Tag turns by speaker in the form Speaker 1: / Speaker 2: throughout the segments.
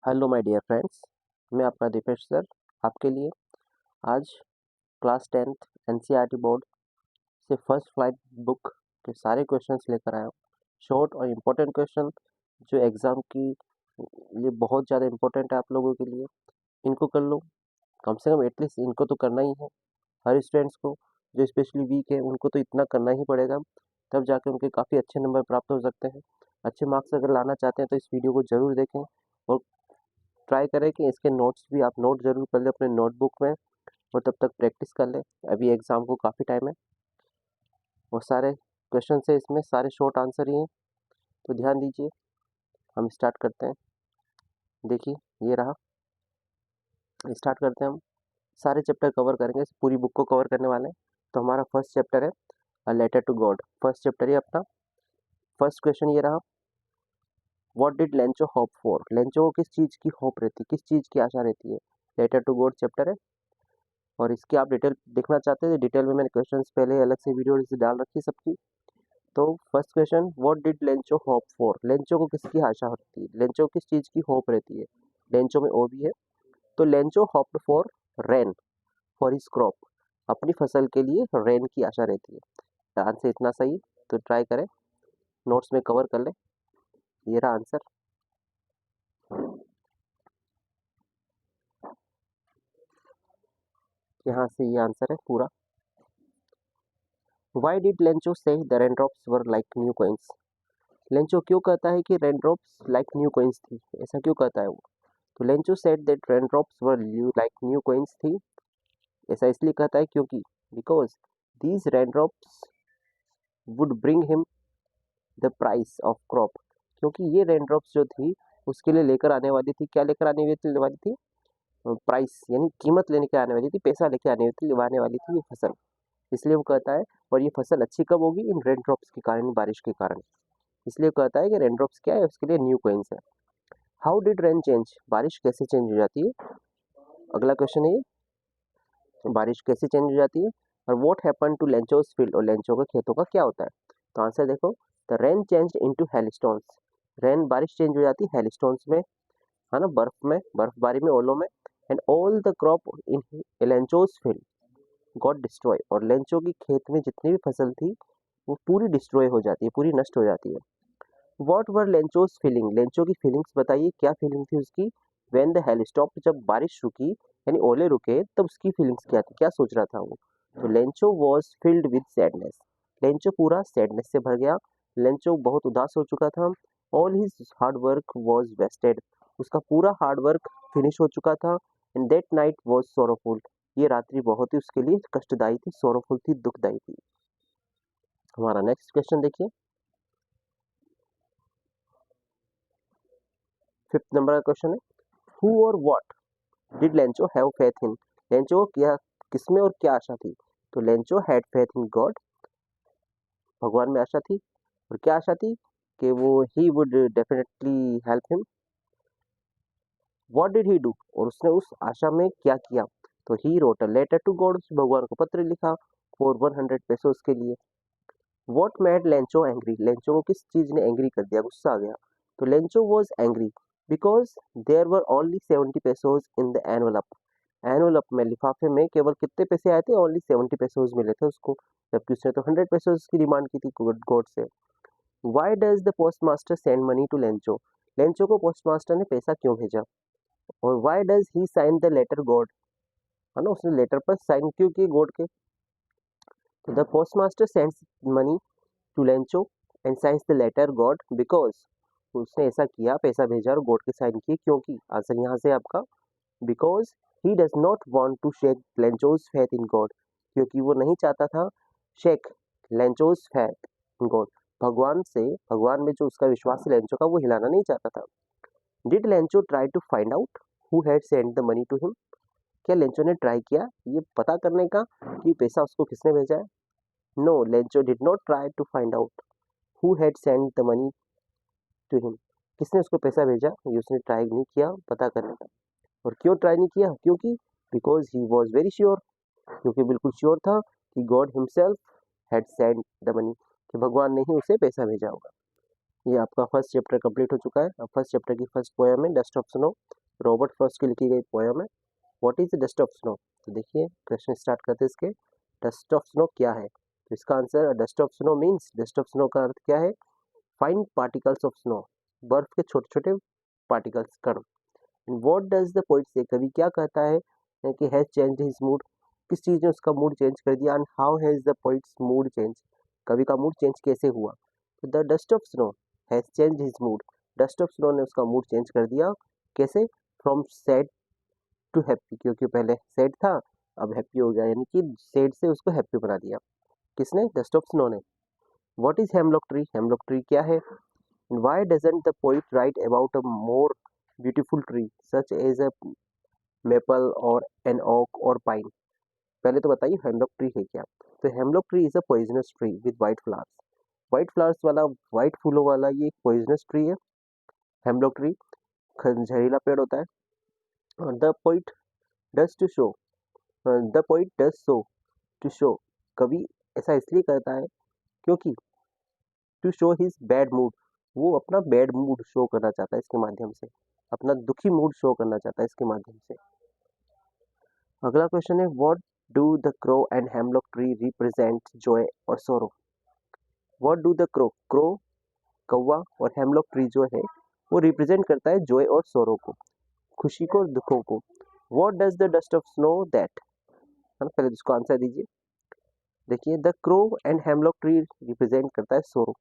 Speaker 1: Hello my dear friends, मैं आपका Dipesh sir आपके लिए आज क्लास 10th एनसीईआरटी बोर्ड से फर्स्ट फ्लाइट बुक के सारे क्वेश्चंस लेकर आया हूँ। शॉर्ट और इम्पोर्टेंट क्वेश्चन जो एग्ज़ाम की लिए बहुत ज़्यादा इम्पोर्टेंट है आप लोगों के लिए। इनको कर लो, कम से कम एटलीस्ट इनको तो करना ही है। हर स्टूडेंट्स को जो स्पेशली वीक है उनको तो इतना करना ही पड़ेगा, तब जाके उनके काफ़ी अच्छे नंबर प्राप्त हो सकते हैं। अच्छे मार्क्स अगर लाना चाहते हैं तो इस वीडियो को ज़रूर देखें और ट्राई करें कि इसके नोट्स भी आप नोट ज़रूर कर लें अपने नोटबुक में और तब तक प्रैक्टिस कर लें। अभी एग्ज़ाम को काफ़ी टाइम है और सारे क्वेश्चन है इसमें, सारे शॉर्ट आंसर ही हैं, तो ध्यान दीजिए। हम स्टार्ट करते हैं। देखिए ये रहा, स्टार्ट करते हैं। हम सारे चैप्टर कवर करेंगे, पूरी बुक को कवर करने वाले हैं। तो हमारा फर्स्ट चैप्टर है a letter to God. First chapter है अपना। फर्स्ट क्वेश्चन ये रहा, what did Lencho hope for. Lencho को किस चीज़ की होप रहती है, किस चीज़ की आशा रहती है। लेटर टू गॉड चैप्टर है और इसकी आप डिटेल देखना चाहते हैं तो डिटेल में मैंने क्वेश्चंस पहले अलग से वीडियो से डाल रखी सबकी। तो first question, what did Lencho hope for. Lencho को किसकी आशा होती है, लेंचो किस चीज़ की होप रहती है। लेंचो में ओ भी है, तो Lencho hoped for rain for his crop. अपनी फसल के लिए रेन की आशा रहती है। आंसर इतना सही, तो ट्राई करें, नोट्स में कवर कर ले। ये रहा आंसर। यहाँ से ये आंसर है पूरा। वाई डिड लेंचो से the raindrops were like new coins. Lencho क्यों कहता है कि रेनड्रॉप्स लाइक न्यू कॉइन्स थी, ऐसा क्यों कहता है वो। तो Lencho said that raindrops were like new coins थी, ऐसा इसलिए कहता है क्योंकि because these raindrops would bring him the price of crop. क्योंकि ये रेनड्रॉप्स जो थी उसके लिए लेकर आने वाली थी, क्या लेकर आने वाली थी, प्राइस यानी कीमत लेने के आने वाली थी, पैसा लेके आने वाली थी ये फसल। इसलिए वो कहता है, और ये फसल अच्छी कब होगी, इन रेनड्रॉप्स के कारण, बारिश के कारण। इसलिए कहता है कि रेनड्रॉप्स क्या है, उसके लिए न्यू कॉइन्स है। हाउ डिड रेन चेंज, बारिश कैसे चेंज हो जाती है। अगला क्वेश्चन है ये, बारिश कैसे चेंज हो जाती है। और what happen to Lencho's field, और लेंचो के खेतों का क्या होता है। तो आंसर देखो, the rain change into hailstones. Rain बारिश चेंज हो जाती है हेलस्टोन्स में, है ना, बर्फ में, बर्फबारी में, ओलों में। And all the crop in Lencho's field got destroy. और लेंचो की खेत में जितनी भी फसल थी वो पूरी डिस्ट्रॉय हो जाती है, पूरी नष्ट हो जाती है। व्हाट वर लेंचोस फीलिंग, लेंचो की फीलिंग्स बताइए, क्या फीलिंग थी उसकी। व्हेन द हेल स्टॉप, जब बारिश रुकी यानी ओले रुके, तब उसकी फीलिंग्स क्या थी, क्या सोच रहा था वो। तो Lencho was filled with sadness. Lencho पूरा सैडनेस से भर गया, लेंचो बहुत उदास हो चुका था। All his hard work was wasted, उसका पूरा हार्ड वर्क फिनिश हो चुका था। And that night was sorrowful, ये रात्रि बहुत ही उसके लिए कष्टदायी थी, सोरोफुल थी, दुखदायी थी। हमारा नेक्स्ट क्वेश्चन देखिए, फिफ्थ नंबर का क्वेश्चन है, हु और what did Lencho have faith in. Lencho क्या, किसमें और क्या आशा थी। तो Lencho had faith in God, भगवान में आशा थी। और क्या आशा थी, कि वो he would definitely help him. What did he do, और उसने उस आशा में क्या किया। तो he wrote a letter to God, भगवान को पत्र लिखा फॉर 100 पेसोस के लिए। What made Lencho angry, Lencho को किस चीज ने एंग्री कर दिया, गुस्सा आ गया। तो Lencho was angry because there were only 70 pesos in the envelope. Envelope में, लिफाफे में केवल कितने पैसे आए थे, ओनली 70 पेसोस मिले थे उसको, जबकि उसने तो 100 पेसोस की डिमांड की थी गॉड से। Why does the post master send money to Lencho, Lencho को पोस्ट मास्टर ने पैसा क्यों भेजा। और why does he sign the letter God, है ना, उसने लेटर पर साइन क्यों किए गॉड के। तो the post master sends money to Lencho and signs the letter God because, उसने ऐसा किया, पैसा भेजा और गॉड के साइन किए क्योंकि। आंसर यहाँ से आपका, because he does not want to shake Lencho's faith in God, क्योंकि वो नहीं चाहता था shake Lencho's faith in God, भगवान से, भगवान में जो उसका विश्वास है लेंचो का, वो हिलाना नहीं चाहता था। Did Lencho try to find out who had send the money to him, क्या लेंचो ने ट्राई किया ये पता करने का कि पैसा उसको किसने भेजा है। No, Lencho did not try to find out who had send the money to him, किसने उसको पैसा भेजा ये उसने ट्राई नहीं किया पता करने का। और क्यों ट्राई नहीं किया, क्योंकि because he was very sure, क्योंकि बिल्कुल श्योर था कि God himself had send the money, कि भगवान ने ही उसे पैसा भेजा होगा। ये आपका फर्स्ट चैप्टर कंप्लीट हो चुका है। अब फर्स्ट चैप्टर की फर्स्ट पोएम है dust of snow, Robert Frost की लिखी गई पोएम है। What is the dust of snow? तो देखिए क्वेश्चन स्टार्ट करते हैं इसके, डस्ट ऑफ स्नो क्या है? तो इसका answer dust of snow means, dust of snow का अर्थ क्या है? फाइन पार्टिकल्स ऑफ स्नो, बर्फ के छोटे छोटे पार्टिकल्स, कण। व्हाट डज द पोइट से? कवि क्या कहता है कि हैज चेंज्ड हिज मूड, किस चीज ने उसका मूड चेंज कर दिया? And how has the poets mood change, कवि का मूड चेंज कैसे हुआ? तो the dust of snow has changed his mood, dust of snow ने उसका मूड चेंज कर दिया। कैसे? फ्रॉम सैड टू हैप्पी, क्योंकि पहले सैड था अब हैप्पी हो गया, यानी कि सैड से उसको हैप्पी बना दिया। किसने? डस्ट ऑफ स्नो ने। What is hemlock tree? Hemlock tree क्या है? Why doesn't the poet write about a more beautiful tree such as a maple और एन ओक और पाइन? पहले तो बताइए हेमलॉक ट्री है क्या? तो hemlock tree is a poisonous tree with white flowers, white flowers वाला, वाइट फूलों वाला ये पॉइजनस ट्री है हेमलॉक ट्री, जहरीला पेड़ होता है। और the poet does to show, the poet does so to show, कवि ऐसा इसलिए करता है क्योंकि to show his bad mood, वो अपना बैड मूड शो करना चाहता है इसके माध्यम से, अपना दुखी मूड शो करना चाहता है इसके माध्यम से। अगला क्वेश्चन है, what do the crow and hemlock tree represent Joy और सोरो? What do the crow, crow कौवा, और हेमलॉक ट्री जो है वो रिप्रेजेंट करता है जॉय और सोरो को, खुशी को और दुखों को। What does the dust of snow that, है ना, पहले इसको आंसर दीजिए। देखिए the crow and hemlock tree represent करता है सोरो,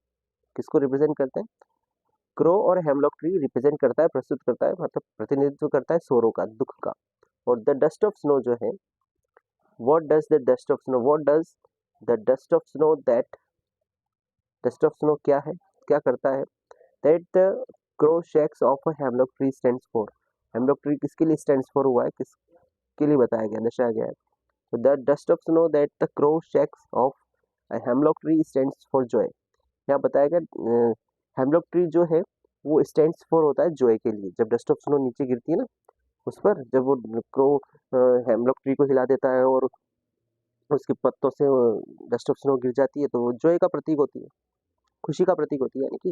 Speaker 1: किसको रिप्रेजेंट करता है? क्रो और हेमलॉक ट्री रिप्रेजेंट करता है, प्रस्तुत करता है, मतलब प्रतिनिधित्व करता है सोरो का, दुख का। और द डस्ट ऑफ स्नो जो है, what does the dust of snow, what does the dust of snow that, dust of snow क्या है, क्या करता है? That the crow shakes of a hemlock tree stands for, hemlock tree किसके लिए stands for हुआ है, किसके लिए बताया गया, दर्शाया गया है? तो the dust of snow that the crow shakes of a hemlock tree stands for Joy, यहाँ बताया गया हेमलॉक ट्री जो है वो स्टैंड्स फॉर होता है जॉय के लिए। जब डस्ट ऑफ स्नो नीचे गिरती है ना उस पर, जब वो क्रो हेमलॉक ट्री को हिला देता है और उसके पत्तों से डस्ट ऑफ स्नो गिर जाती है, तो वो जॉय का प्रतीक होती है, खुशी का प्रतीक होती है। यानी कि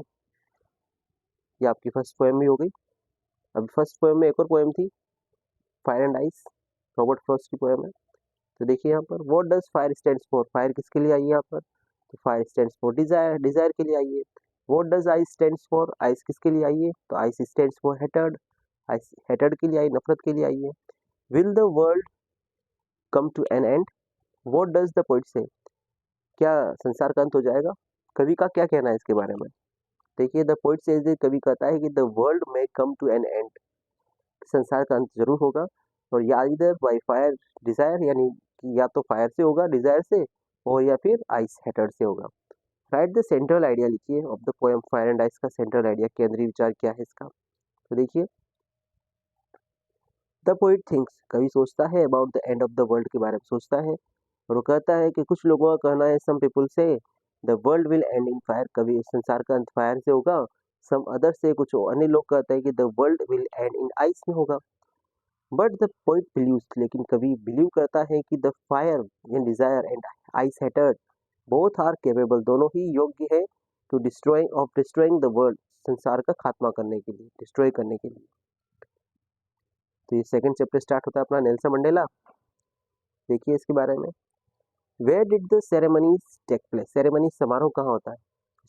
Speaker 1: ये आपकी फर्स्ट पोएम भी हो गई। अब फर्स्ट पोएम में एक और पोएम थी, fire and ice, Robert Frost की पोएम है। तो देखिए यहाँ पर, what does fire stands for, fire किसके लिए आई है यहाँ पर? तो fire stands for desire, desire के लिए आई है। What does ice stands for, ice किसके लिए आई है? तो ice stands for hatred, ice hatred के लिए आई, नफरत के लिए आई है। Will the world come to an and, what does the poet से, क्या संसार का अंत हो जाएगा? कवि का क्या कहना है इसके बारे में? देखिए द पोइट से, कवि कहता है कि द वर्ल्ड में कम टू एन एंड, संसार का अंत जरूर होगा। और या इधर बाई फायर डिजायर, यानी कि या तो फायर से होगा, डिजायर से, और या फिर आइस हेटर्ड से होगा। राइट द सेंट्रल आइडिया, लिखिए of the poem fire and ice का सेंट्रल आइडिया, केंद्रीय विचार क्या है इसका? तो देखिए द पोइट थिंक्स, कवि सोचता है, about the end of the world के बारे में सोचता है, और वो कहता है कि कुछ लोगों का कहना है, सम पीपल से the world will and in fire, कभी संसार का अंत फायर से होगा। सम अदर से, कुछ अन्य लोग कहते हैं कि the world will and in ice में होगा। बट द पोइट बिलीव्स, लेकिन कवि बिलीव करता है कि the fire in desire and ice hatred both are capable, दोनों ही योग्य है to destroying, of destroying the world, संसार का खात्मा करने के लिए, डिस्ट्रॉय करने के लिए। तो ये सेकंड चैप्टर स्टार्ट होता है अपना नेल्सन मंडेला। देखिए इसके बारे में, where did the ceremonies take place, ceremony समारोह कहाँ होता है?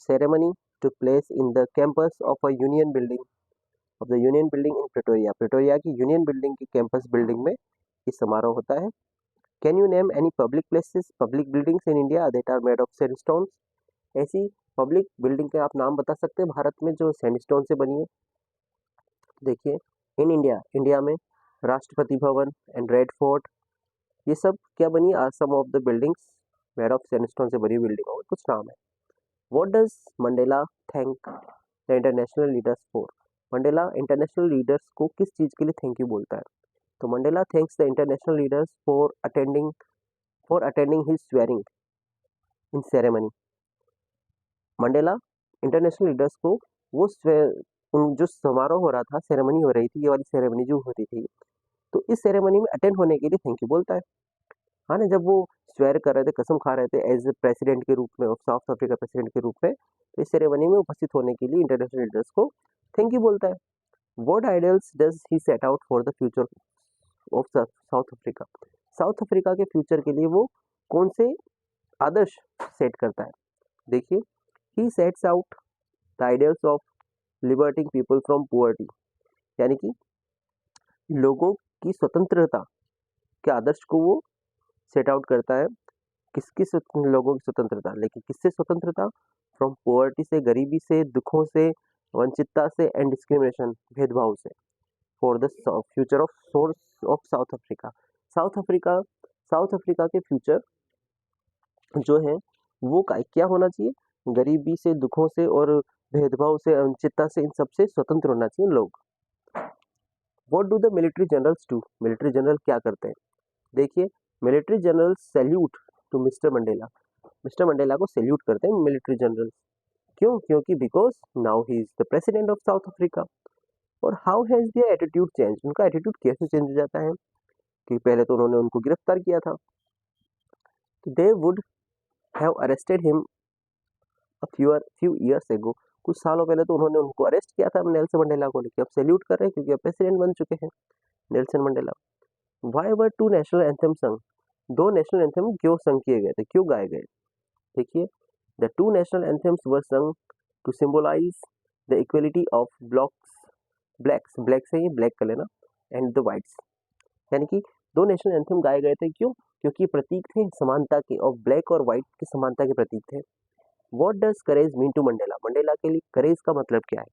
Speaker 1: Ceremony to place in the campus of a union building, of the union building in Pretoria, Pretoria की यूनियन बिल्डिंग की कैंपस बिल्डिंग में ये समारोह होता है। Can you name any public places, public buildings in India that are made of sandstones, ऐसी public building के आप नाम बता सकते हैं भारत में जो सैंडस्टोन से बनी है? देखिए इन इंडिया, इंडिया में Rashtrapati Bhavan and red fort, ये सब क्या बनी? Are some of the buildings made of sandstone से बनी बिल्डिंग, और कुछ नाम है। What does Mandela thank the international leaders for, Mandela international leaders को किस चीज़ के लिए थैंक यू बोलता है? तो Mandela thanks the international leaders for attending his swearing in ceremony. Mandela international leaders को वो जो समारोह हो रहा था, सेरेमनी हो रही थी, ये वाली सेरेमनी जो होती थी, तो इस सेरेमनी में अटेंड होने के लिए थैंक यू बोलता है। हाँ ना, जब वो स्वेर कर रहे थे, कसम खा रहे थे एज प्रेसिडेंट के रूप में, ऑफ साउथ अफ्रीका प्रेसिडेंट के रूप में। तो इस सेरेमनी में उपस्थित होने के लिए इंटरनेशनल लीडर्स को थैंक यू बोलता है। What ideals does he set out for the future of South Africa? South Africa के फ्यूचर के लिए वो कौन से आदर्श सेट करता है? देखिए, he sets out the ideals of liberating people from poverty, यानी कि लोगों की स्वतंत्रता के आदर्श को वो सेट आउट करता है। लोगों की स्वतंत्रता, लेकिन किससे स्वतंत्रता? फ्रॉम पुअर्टी से, गरीबी से, दुखों से, वंचितता से एंड डिस्क्रिमिनेशन, भेदभाव से। For the future of source of South Africa, south Africa के फ्यूचर जो है वो क्या होना चाहिए? गरीबी से, दुखों से और भेदभाव से, वंचितता से, इन सबसे स्वतंत्र होना चाहिए लोग। What do the military generals do? Military general क्या करते हैं? देखिए, military general salute to mister Mandela, mister Mandela को सैल्यूट करते हैं मिलिट्री जनरल। क्यों? क्योंकि because now he is the president of South Africa. और how has their attitude change? उनका एटीट्यूड कैसे चेंज हो जाता है? कि पहले तो उन्होंने उनको गिरफ्तार किया था, they would have arrested him a few years ago, कुछ सालों पहले तो उन्होंने उनको अरेस्ट किया था नेल्सन मंडेला को, लेकिन अब सैल्यूट कर रहे हैं क्योंकि अब प्रेसिडेंट बन चुके हैं Nelson Mandela. Why were two national anthem sung? दो नेशनल एंथम क्यों संग किए गए थे, क्यों गाए गए? देखिए, the two national anthems were sung to symbolise the equality of blacks है ये ब्लैक कलर ना, एंड द वाइट्स, यानी कि दो नेशनल एंथम गाए गए थे। क्यों? क्योंकि प्रतीक थे समानता के, और ब्लैक और व्हाइट की समानता के प्रतीक थे। What does courage mean to Mandela? Mandela के लिए करेज का मतलब क्या है?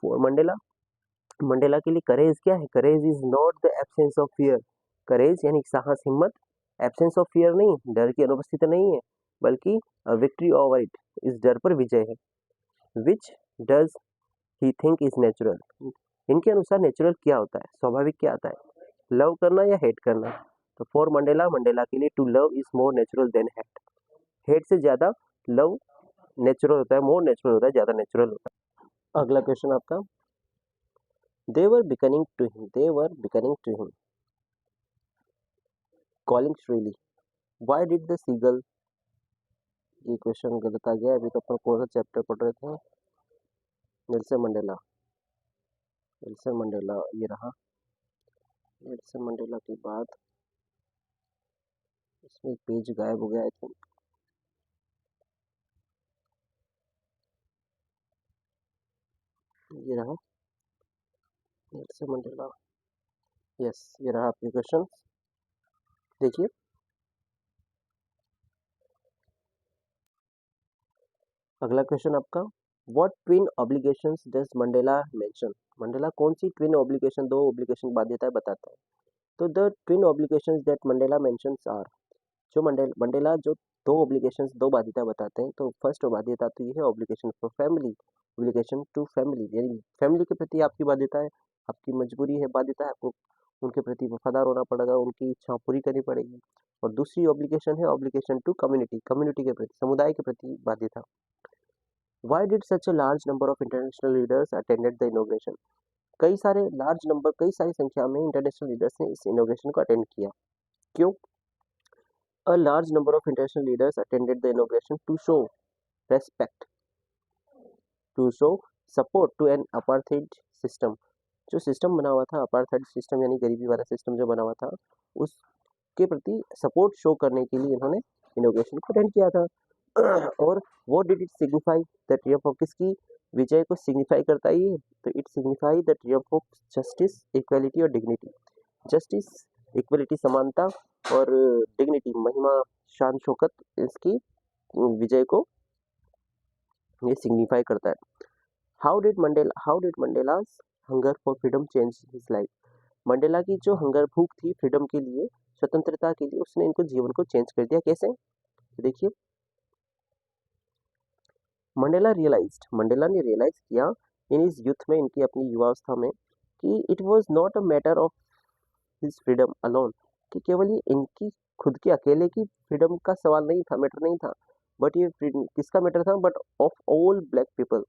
Speaker 1: फॉर मंडेला के लिए करेज क्या है? Courage is not the absence of fear. Courage यानी साहस, हिम्मत, एब्सेंस ऑफ फियर नहीं, डर की अनुपस्थिति नहीं है, बल्कि विक्ट्री ओवर इट, इस डर पर विजय है। Which does he think is natural? इनके अनुसार नेचुरल क्या होता है, स्वाभाविक क्या आता है? लव करना या हेट करना? तो फॉर मंडेला के लिए to love is more natural than hate. Hate से ज्यादा लव नेचुरल होता है, मोर नेचुरल होता है, ज्यादा नेचुरल होता है। अगला क्वेश्चन आपका, they were beckoning to him calling shrilly, why did the seagull? ये क्वेश्चन गलत आ गया। अभी तो अपन कौन सा चैप्टर पढ़ रहे थे? नेल्सन मंडेला ये रहा। नेल्सन मंडेला के बाद इसमें एक पेज गायब हो गया आई थिंक। ये रहा नेल्सन मंडेला, यस ये रहा आपके क्वेश्चन। देखिए, अगला क्वेश्चन आपका, what twin obligations does Mandela mention? Mandela कौन सी ट्विन ऑब्लिगेशन, दो ऑब्लिगेशन बाध्यताएं बताता है? तो the twin obligations that Mandela mentions are, जो मंडेला जो दो ऑब्लिगेशंस, दो बाध्यता बताते हैं, तो फर्स्ट बाध्यता तो ये है obligation for family, obligation to family, यानी फैमिली के प्रति आपकी बाध्यता है, आपकी मजबूरी है, बाध्यता है, आपको उनके प्रति वफादार होना पड़ेगा, उनकी इच्छा पूरी करनी पड़ेगी। और दूसरी ऑब्लिगेशन है ऑब्लिगेशन टू कम्युनिटी, कम्युनिटी के प्रति, समुदाय के प्रति बाध्यता। Why did such a large number of international leaders attended the inauguration? कई सारी संख्या में इंटरनेशनल लीडर्स ने इस इनॉग्रेशन को अटेंड किया। क्यों? A large number of international leaders attended the inauguration to show respect, to show support to an apartheid system. जो सिस्टम बना हुआ था अपार्थाइड सिस्टम, यानी गरीबी वाला सिस्टम जो बना हुआ था, उसके प्रति सपोर्ट शो करने के लिए इन्होंने इनोग्रेशन को अटेंड किया था। और what did it signify? The Triumph of, किसकी विजय को सिग्निफाई करता है ये? तो it signify the Triumph of justice, equality और डिग्निटी। जस्टिस, इक्वलिटी समानता, और डिग्निटी महिमा, शान शौकत, इसकी विजय को ये सिग्निफाई करता है। How did Mandela's hunger for freedom change his life? Mandela की जो हंगर, भूख थी फ्रीडम के लिए, स्वतंत्रता के लिए, उसने इनको जीवन को चेंज कर दिया। कैसे? देखिए, मंडेला ने रियलाइज किया इन इस यूथ में, इनकी अपनी युवावस्था में, कि it was not a matter of his freedom alone, कि केवल ये इनकी खुद के अकेले की फ्रीडम का सवाल नहीं था, मैटर नहीं था, बट ये किसका मैटर था? But of all black people,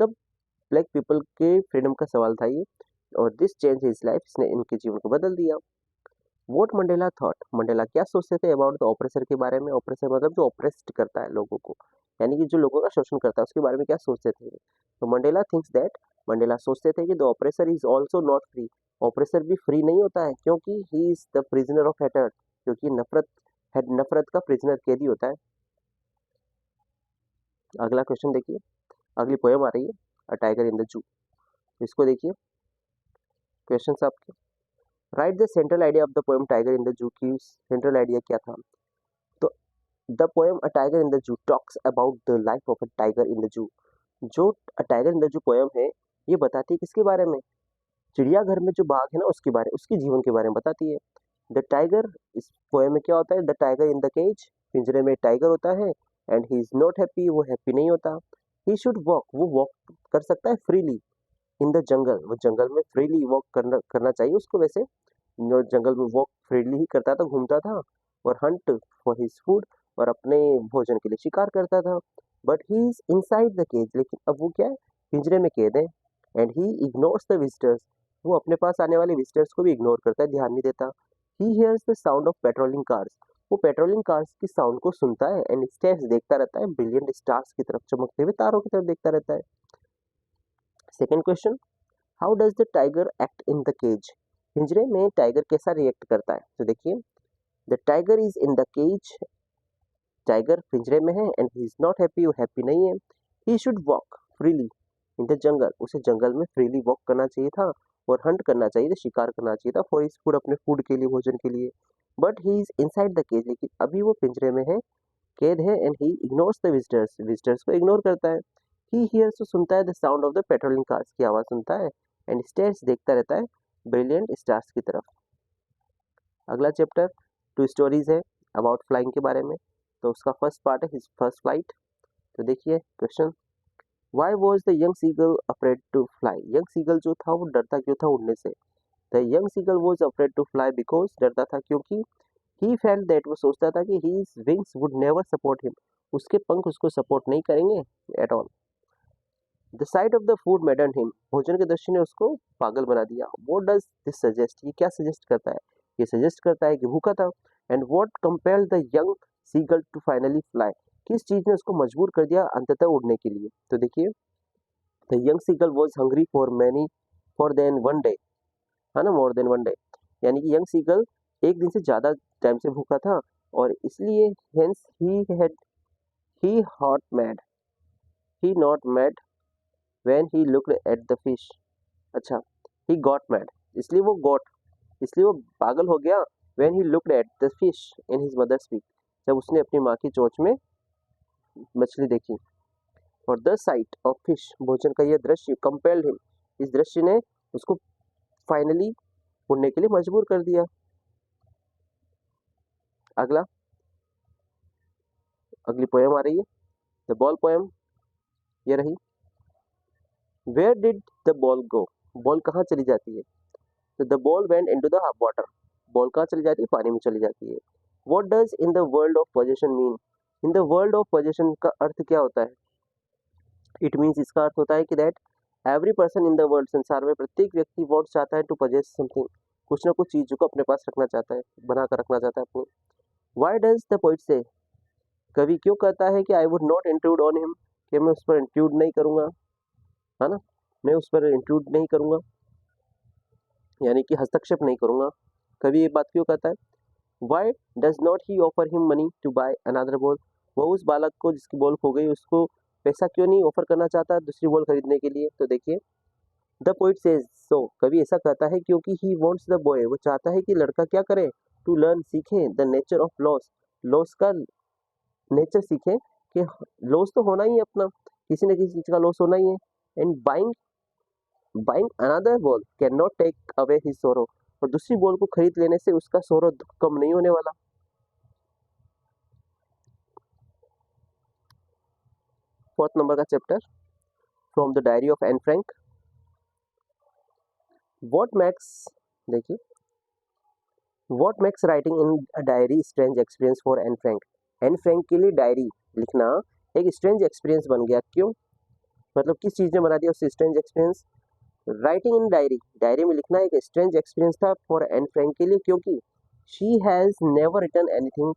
Speaker 1: सब ब्लैक पीपल के फ्रीडम का सवाल था ये। और दिस चेंज हिज लाइफ, इसने इनके जीवन को बदल दिया। वॉट मंडेला थॉट, मंडेला क्या सोचते थे अबाउट द ऑप्रेसर के बारे में, ऑप्रेसर मतलब जो ऑप्रेस्ड करता है लोगों को, यानी कि जो लोगों का शोषण करता है उसके बारे में क्या सोचते थे। तो मंडेला थिंक्स दैट, मंडेला सोचते थे कि the oppressor is also not free, oppressor भी फ्री नहीं होता है, क्योंकि ही is the prisoner of hatred, क्योंकि नफरत का प्रिजनर कैदी होता है। अगला क्वेश्चन देखिए, अगली पोएम आ रही है अ टाइगर इन द जू, इसको देखिए क्वेश्चन आपके। Write the central idea of the poem tiger in the zoo की सेंट्रल आइडिया क्या था। तो the poem a tiger in the zoo talks about the life of a tiger in the zoo, जो a tiger in the zoo poem है ये बताती है किसके बारे में, चिड़ियाघर में जो बाघ है ना उसके बारे, उसके जीवन के बारे में बताती है। द टाइगर, इस पोएम में क्या होता है, the tiger in the cage, पिंजरे में टाइगर होता है, and he is not happy, वो हैप्पी नहीं होता। ही शुड वॉक, वो वॉक कर सकता है फ्रीली इन द जंगल, वो जंगल में फ्रीली वॉक करना चाहिए उसको, वैसे जो जंगल में वॉक फ्रीली ही करता था, घूमता था, और हंट फॉर हिज फूड, और अपने भोजन के लिए शिकार करता था। But he is inside the cage, लेकिन अब वो क्या है, पिंजरे में कैद है। And he ignores the visitors, वो अपने पास आने वाले विजिटर्स को भी इग्नोर करता है, ध्यान नहीं देता। He hears the sound of patrolling cars, वो पेट्रोलिंग कार्स की साउंड को सुनता है, एंड स्टेप्स देखता रहता है, ब्रिलियंट स्टार्स की तरफ, चमकते हुए तारों की तरफ देखता रहता है। Second question, how does the tiger act in the cage, पिंजरे में टाइगर कैसा रिएक्ट करता है। तो देखिए, the tiger is in the cage, tiger पिंजरे में है, and he is not happy, वो हैप्पी नहीं है। He should walk freely in the jungle, उसे जंगल में फ्रीली वॉक करना चाहिए था, और हंट करना चाहिए था, शिकार करना चाहिए था, फॉर हिज फूड, अपने फूड के लिए, भोजन के लिए। But he is inside the cage, लेकिन अभी वो पिंजरे में है, कैद है, and he ignores the visitors, visitors को इग्नोर करता है। ही हियर्स, तो सुनता है, the sound of the patrolling cars की आवाज सुनता है, एंड स्टेयर्स देखता रहता है ब्रिलियंट स्टार्स की तरफ। अगला चैप्टर टू स्टोरीज है अबाउट फ्लाइंग के बारे में, तो उसका फर्स्ट पार्ट है हिज फर्स्ट फ्लाइट। तो देखिए question, why was the young seagull afraid to fly, young seagull जो था वो डरता क्यों था उड़ने से। The young seagull was afraid to fly because, डरता था क्योंकि ही फेल्ट दैट, वो सोचता था कि his wings would never support him, उसके पंख उसको सपोर्ट नहीं करेंगे at all. The site of the food मैडन him, भोजन के दृश्य ने उसको पागल बना दिया। व्हाट डज दिस सजेस्ट, ये क्या सजेस्ट करता है, ये सजेस्ट करता है कि भूखा था। And what compelled the young seagull to finally fly, किस चीज ने उसको मजबूर कर दिया अंततः उड़ने के लिए। तो देखिए, the young seagull was hungry for many for than one day, है ना, मोर देन वन डे, यानी कि यंग सीगल एक दिन से ज्यादा टाइम से भूखा था, और इसलिए hence he hot mad, he not mad when he looked at the fish. अच्छा, ही गॉट मैड, इसलिए वो पागल हो गया, when he looked at the fish in his mother's beak, जब उसने अपनी माँ की चोंच में मछली देखी। और द साइट ऑफ फिश, भोजन का यह दृश्य, कंपेल्ड हिम, इस दृश्य ने उसको फाइनली उड़ने के लिए मजबूर कर दिया। अगला, अगली पोएम आ रही है द बॉल पोएम, ये रही। Where did the ball go, ball कहाँ चली जाती है। तो the ball went into the water, ball कहाँ चली जाती है, पानी में चली जाती है। What does in the world of possession mean, in the world of possession का अर्थ क्या होता है। इट मीन्स, इसका अर्थ होता है कि that every person in the world, संसार में प्रत्येक व्यक्ति वॉन्ट चाहता है टू पजेस समथिंग, कुछ ना कुछ चीज को अपने पास रखना चाहता है, बना कर रखना चाहता है अपनी। व्हाई डज द पोइट से, कवि क्यों कहता है कि I would not include on him, कि मैं उस पर इंक्लूड नहीं करूंगा, है ना, मैं उस पर इंक्लूड नहीं करूंगा, यानी कि हस्तक्षेप नहीं करूंगा। कवि ये बात क्यों कहता है। Why does not he offer him money to buy another ball, वो उस बालक को जिसकी बॉल खो गई उसको पैसा क्यों नहीं ऑफर करना चाहता दूसरी बॉल खरीदने के लिए। तो देखिए, द पोइट सेज सो, कवि ऐसा कहता है क्योंकि ही वॉन्ट्स द बॉय, वो चाहता है कि लड़का क्या करे, टू लर्न, सीखे, the nature of loss, loss का नेचर सीखे, कि लॉस तो होना ही है अपना, किसी न किसी चीज का लॉस होना ही है। And buying another ball can not take away his sorrow, और दूसरी बॉल को खरीद लेने से उसका सोरो दुख कम नहीं होने वाला। फोर्थ नंबर का chapter from the diary of Anne Frank, what makes, देखिए, what makes writing in a diary strange experience for Anne Frank, Anne Frank के लिए डायरी लिखना एक स्ट्रेंज एक्सपीरियंस बन गया, क्यों, मतलब किस चीज ने बना दिया उससे strange experience. Writing in diary, diary में लिखना एक स्ट्रेंज एक्सपीरियंस था फॉर एन फ्रैंक के लिए, क्योंकि she has never written anything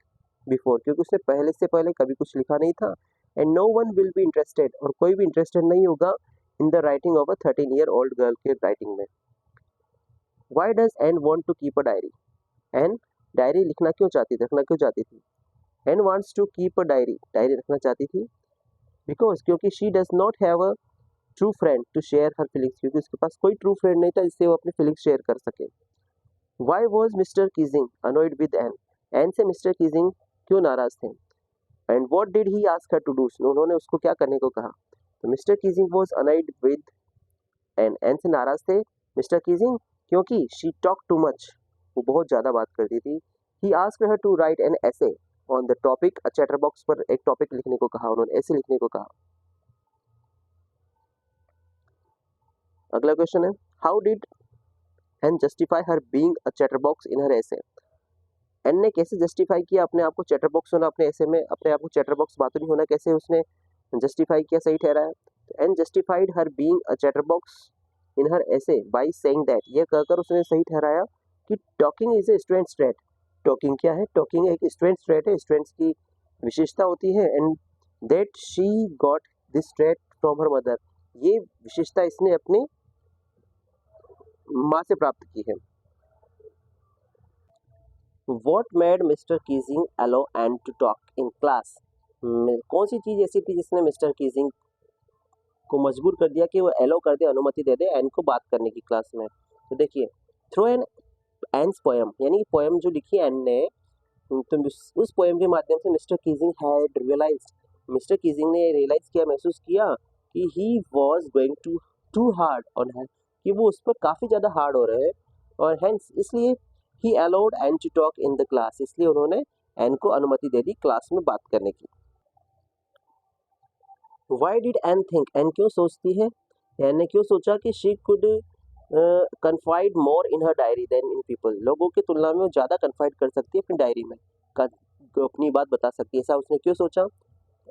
Speaker 1: before, क्योंकि उसने पहले कभी कुछ लिखा नहीं था। And no one will be interested, और कोई भी इंटरेस्टेड नहीं होगा in the writing of a 13-year-old girl के राइटिंग में। Why does Anne want to keep a diary, Anne diary लिखना क्यों चाहती थी, रखना क्यों चाहती थी? Anne wants to keep a diary, diary रखना चाहती थी बिकॉज, क्योंकि she does not have a true friend to share her feelings, क्योंकि उसके पास कोई ट्रू फ्रेंड नहीं था जिससे वो अपनी फीलिंग्स शेयर कर सके। Why was Mr Keesing annoyed with Anne, Anne से मिस्टर कीजिंग क्यों नाराज थे? And what did he ask her to do, उन्होंने उसको क्या करने को कहा? तो Mr Keesing was annoyed with Anne से नाराज थे मिस्टर कीजिंग क्योंकि शी टॉक टू मच, वो बहुत ज़्यादा बात करती थी। He asked her to write an essay on the topic, chatterbox पर एक टॉपिक लिखने को कहा, उन्होंने ऐसे लिखने को कहा। अगला क्वेश्चन है, how did Anne justify her being a chatterbox in her essay, Anne ने कैसे जस्टिफाई किया अपने आप को चैटर बॉक्स होना, अपने ऐसे में अपने आप को चैटर बॉक्स बातों नहीं होना, कैसे उसने जस्टिफाई किया, सही ठहराया? तो Anne justified her being a chatterbox in her essay by saying that, ये कहकर उसने सही ठहराया कि talking is a strength trait. Talking क्या है? टॉकिंग एक स्ट्रेंथ ट्रेट है, स्ट्रेंथ्स की विशेषता होती है। And that she got this trait from her mother, ये विशेषता इसने अपनी माँ से प्राप्त की है। What made Mr Keesing allow and to talk in class, कौन सी चीज़ ऐसी थी जिसने मिस्टर कीजिंग को मजबूर कर दिया कि वो एलो कर दे, अनुमति दे दे एन को बात करने की क्लास में? तो देखिए, थ्रू एन एन्स पोएम, यानी पोएम जो लिखी एन ने, तो उस पोएम के माध्यम से Mr Keesing had realised, Mr Keesing ने रियलाइज किया, महसूस किया कि he was going to hard on her, कि वो उस पर काफ़ी ज़्यादा हार्ड हो रहे हैं, और हेंस इसलिए ही allowed Anne to talk in the class, इसलिए उन्होंने एन को अनुमति दे दी क्लास में बात करने की। Why did Anne think, Anne क्यों सोचती है, एन ने क्यों सोचा कि she could confide more in her diary than in people, लोगों की तुलना में वो ज़्यादा कन्फाइड कर सकती है अपनी डायरी में, अपनी बात बता सकती है, ऐसा उसने क्यों सोचा?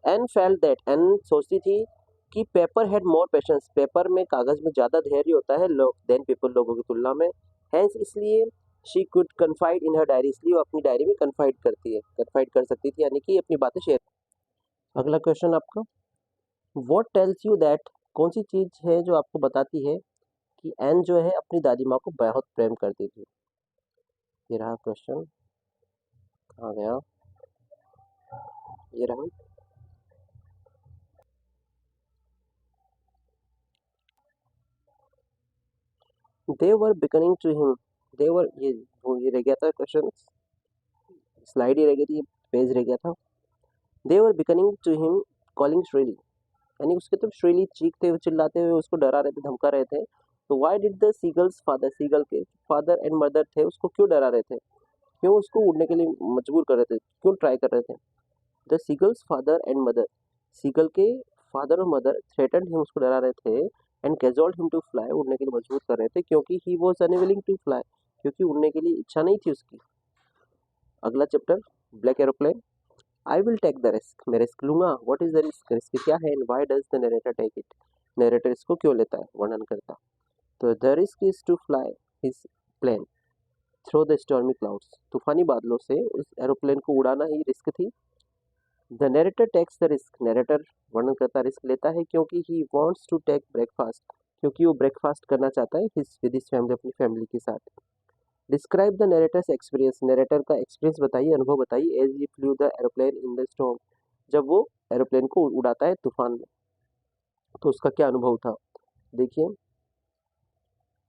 Speaker 1: एन फेल्ट दैट, एन सोचती थी कि paper had more patience, paper में कागज़ में ज़्यादा धैर्य होता है देन पीपल, लोगों की तुलना में। हेंस इसलिए she could confide in her diary, इसलिए वो अपनी डायरी में कन्फाइड कर सकती थी, यानी कि अपनी बातें शेयर। अगला क्वेश्चन आपका, व्हाट टेल्स यू दैट, कौन सी चीज़ है जो आपको बताती है कि एन जो है अपनी दादी माँ को बहुत प्रेम करती थी? ये रहा क्वेश्चन, आ गया, ये रहा। दे वर बिकनिंग टू हिम, दे वर, ये रह गया था क्वेश्चन, स्लाइड ही रह गई थी, पेज रह गया था। दे वर बिकनिंग टू हिम कॉलिंग श्रीली, यानी उसके तरफ श्रीली चीखते हुए चिल्लाते हुए उसको डरा रहे थे, धमका रहे थे। तो why did the seagull's father, seagull के फादर एंड मदर थे, उसको क्यों डरा रहे थे, क्यों उसको उड़ने के लिए मजबूर कर रहे थे, क्यों ट्राई कर रहे थे? The seagull's father and mother, seagull के फादर और मदर थ्रेटन्ड हिम, उसको डरा रहे थे, and cajoled him to fly, उड़ने के लिए मजबूर कर रहे थे, क्योंकि he was unwilling to fly, क्योंकि उड़ने के लिए इच्छा नहीं थी उसकी। अगला chapter, black aeroplane. I will take the risk, मैं रिस्क लूंगा। What is the risk, risk क्या है? And why does the narrator take it, narrator इसको क्यों लेता है, वर्णन करता। तो the risk is to fly his plane through the stormy clouds, तूफानी बादलों से उस एरोप्लेन को उड़ाना ही रिस्क थी। The narrator takes the risk, narrator वर्णन करता रिस्क लेता है क्योंकि he wants to take breakfast, क्योंकि वो ब्रेकफास्ट करना चाहता है विद हिज फैमिली, अपनी फैमिली के साथ। Describe the narrator's experience, narrator का एक्सपीरियंस बताइए, अनुभव बताइए। As he flew the aeroplane in the storm, जब वो एरोप्लेन को उड़ाता है तूफान में, तो उसका क्या अनुभव था? देखिए,